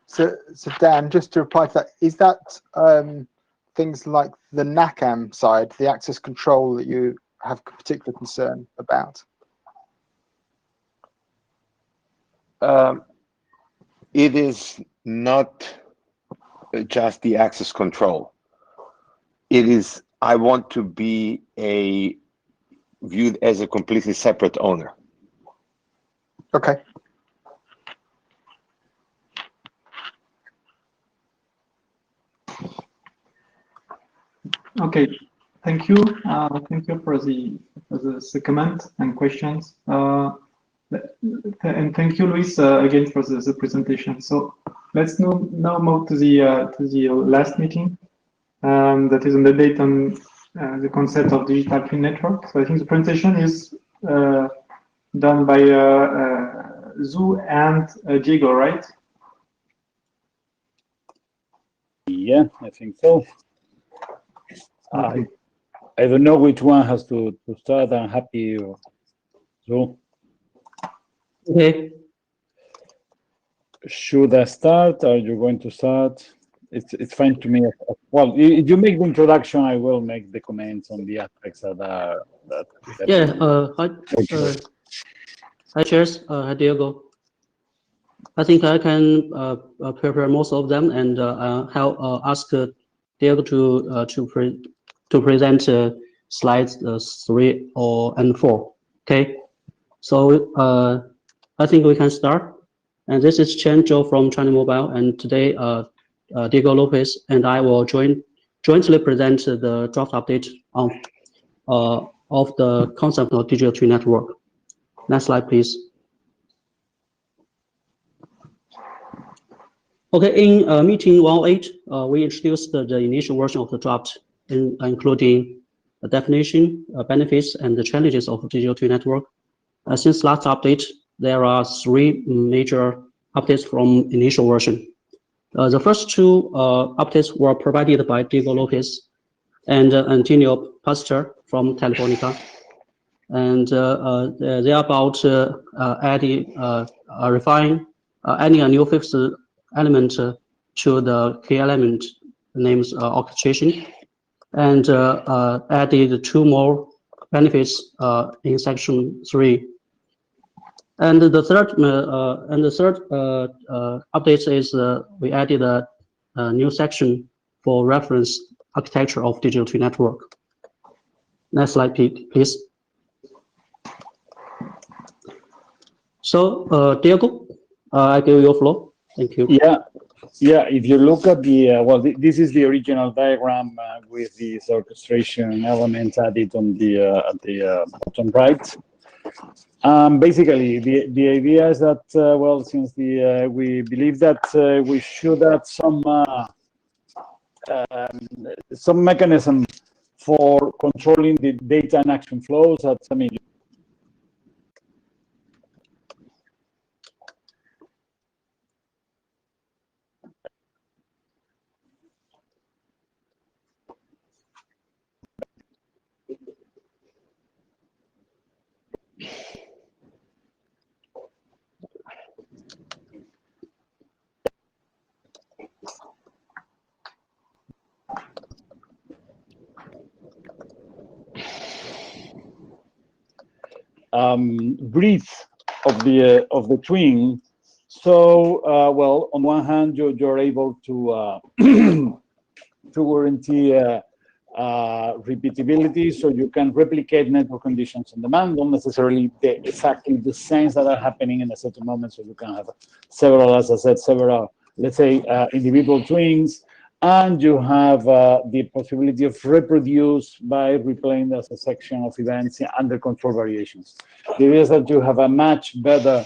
So Dan, just to reply to that, is that things like the NACAM side, the access control, that you have particular concern about? It is not just the access control. It is, I want to be viewed as a completely separate owner. Okay. Okay, thank you. Thank you for the comment and questions. And thank you, Luis, again for the presentation. So let's now move to the last meeting. That is an update on the concept of digital twin network. So I think the presentation is done by Zhu and Diego, right? Yeah, I think so. I don't know which one has to start. I'm happy. So, okay. Should I start? Are you going to start? It's fine to me. Well, if you make the introduction, I will make the comments on the aspects that are. Yeah. Hi, Chairs. Hi, Diego. I think I can prepare most of them and ask Diego to present slides 3 and 4. Okay. So I think we can start. And this is Chen Zhou from China Mobile, and today Diego Lopez and I will jointly present the draft update of the concept of digital twin network. Next slide, please. Okay, in meeting 108, we introduced the initial version of the draft, including the definition, benefits, and the challenges of digital twin network. Since last update, there are 3 major updates from initial version. The first 2 updates were provided by Diego Lopez and Antonio Pastor from Telefonica. And they are about adding, adding a new fixed element to the key element names orchestration, and added 2 more benefits in section 3. And the third update is we added a new section for reference architecture of digital twin network. Next slide, please. So, Diego, I give you the floor. Thank you. Yeah. If you look at the well, this is the original diagram with these orchestration elements added on the bottom right. Basically, the idea is that, well, since we believe that we should add some mechanism for controlling the data and action flows at some breadth of the twin. So, well, on one hand, you're able to to guarantee repeatability, so you can replicate network conditions on demand, not necessarily exactly the same that are happening in a certain moment. So you can have several, as I said, let's say, individual twins, and you have the possibility of reproduce by replaying as a section of events under control variations. The idea is that you have a much better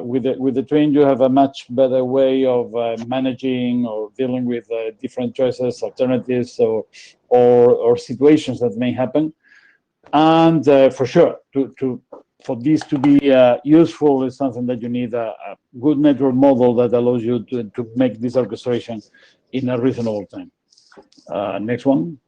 with the twin, you have a much better way of managing or dealing with different choices, alternatives, or situations that may happen. And for sure, for this to be useful is something that you need a good network model that allows you to make this orchestration in a reasonable time. Next one.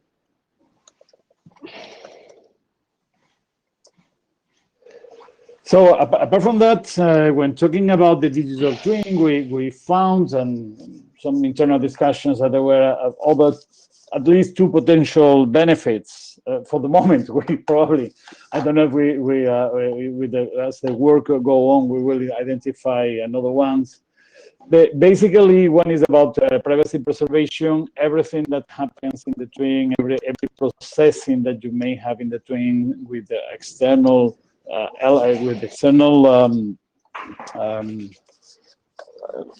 So apart from that, when talking about the digital twin, we found some internal discussions that there were at least two potential benefits. For the moment, we probably, I don't know if as the work go on, we will identify another ones. Basically, one is about privacy preservation. Everything that happens in the twin, every processing that you may have in the twin with the external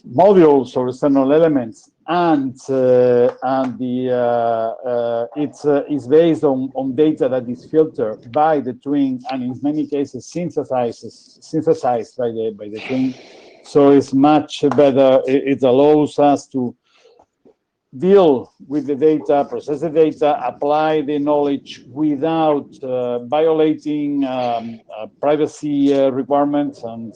modules or external elements, and it's based on data that is filtered by the twin, and in many cases synthesized by the twin. So it's much better. It allows us to deal with the data, process the data, apply the knowledge without violating privacy requirements, and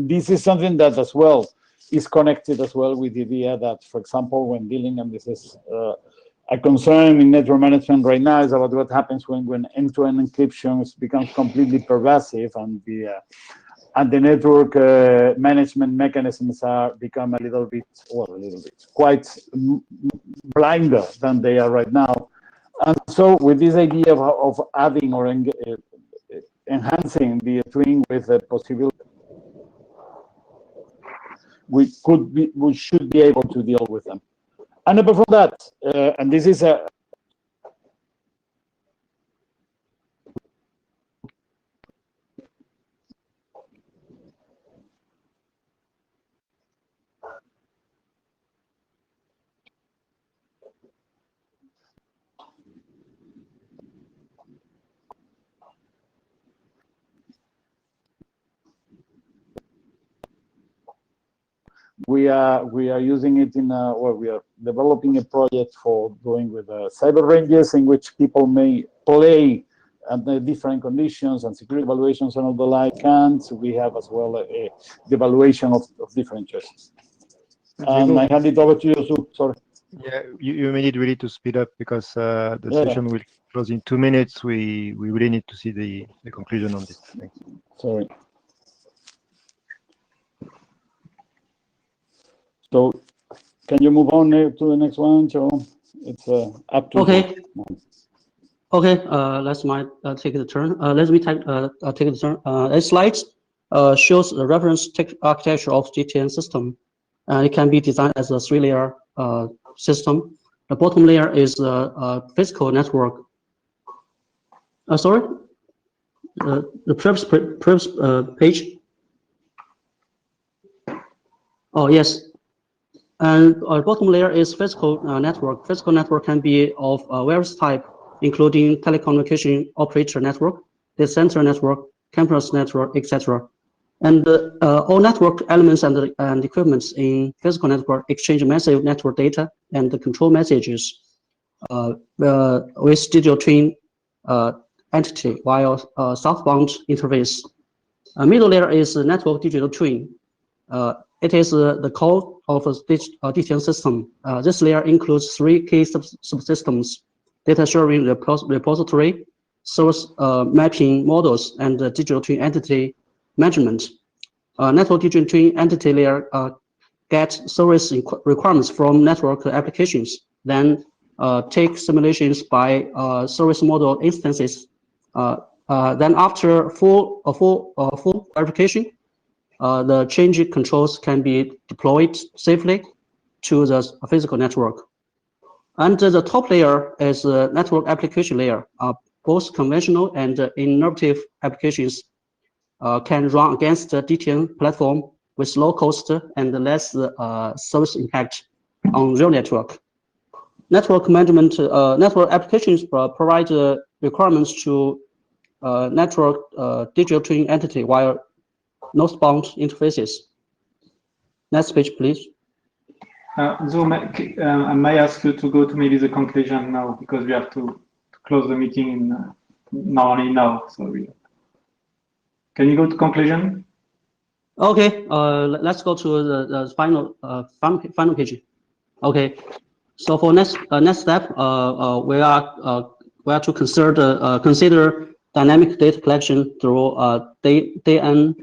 this is something that as well is connected as well with the idea that, for example, when dealing, and this is a concern in network management right now, is about what happens when end-to-end encryption becomes completely pervasive, and the network management mechanisms become quite blinder than they are right now. And so with this idea of adding or enhancing the twin with the possibility, we should be able to deal with them. And apart from that, and this is a we are using it in we are developing a project for doing with cyber ranges in which people may play under different conditions and security evaluations and all the like, and we have as well the evaluation of different choices. And I hand it over to you, Sue. Sorry. Yeah, you may need really to speed up because the session will close in 2 minutes. We really need to see the conclusion on this. Thanks. Sorry. So, can you move on to the next one, Joe? It's up to okay. Okay, let's take the turn. Let me take the turn. This slide shows the reference architecture of GTN system. It can be designed as a 3-layer system. The bottom layer is a physical network. Sorry, the previous page. Oh yes. And our bottom layer is physical network. Physical network can be of various types, including telecommunication operator network, data center network, campus network, etc. And all network elements and equipments in physical network exchange massive network data and control messages with digital twin entity via southbound interface. A middle layer is the network digital twin. It is the core of a DTN system. This layer includes 3 key subsystems: data sharing repository, source mapping models, and digital twin entity management. Network digital twin entity layer gets service requirements from network applications, then take simulations by service model instances. Then after full verification, the change controls can be deployed safely to the physical network. And the top layer is the network application layer. Both conventional and innovative applications can run against the DTN platform with low cost and less service impact on real network. Network management, network applications provide requirements to network digital twin entity via northbound interfaces. Next page, please. Zoom, I may ask you to go to maybe the conclusion now, because we have to close the meeting in now. So can you go to conclusion? Okay, let's go to the final page. Okay, so for next step, we are to consider dynamic data collection through day-end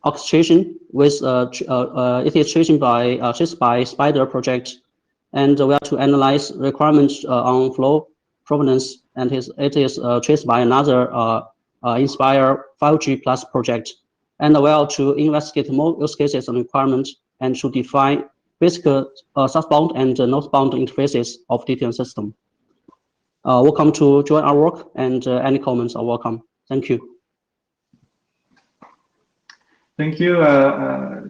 orchestration with it is traced by Spider project, and we are to analyze requirements on flow provenance, and it is traced by another Inspire 5G Plus project, and we are to investigate more use cases and requirements, and to define basic southbound and northbound interfaces of DTN system. Welcome to join our work, and any comments are welcome. Thank you. Thank you,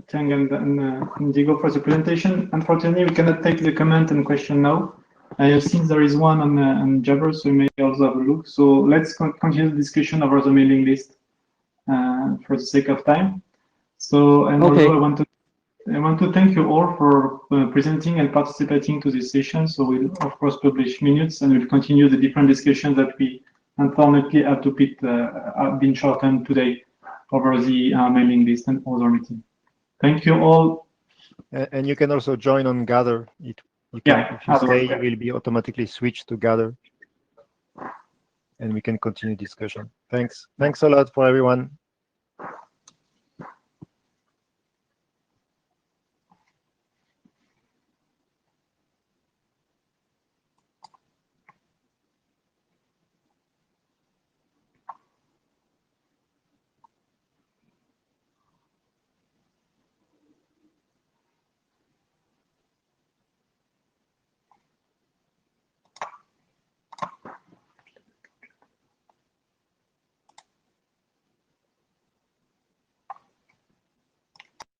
Cheng and Diego, for the presentation. Unfortunately, we cannot take the comment and question now. I have seen there is one on Jabber, so we may also have a look. So let's continue the discussion over the mailing list for the sake of time. So, and okay. Also I want to thank you all for presenting and participating to this session. So we'll of course publish minutes, and we'll continue the different discussions that we unfortunately had to put been shortened today over the mailing list and other meeting. Thank you all. And you can also join on Gather. If you stay, you will be automatically switched to Gather, and we can continue discussion. Thanks a lot for everyone.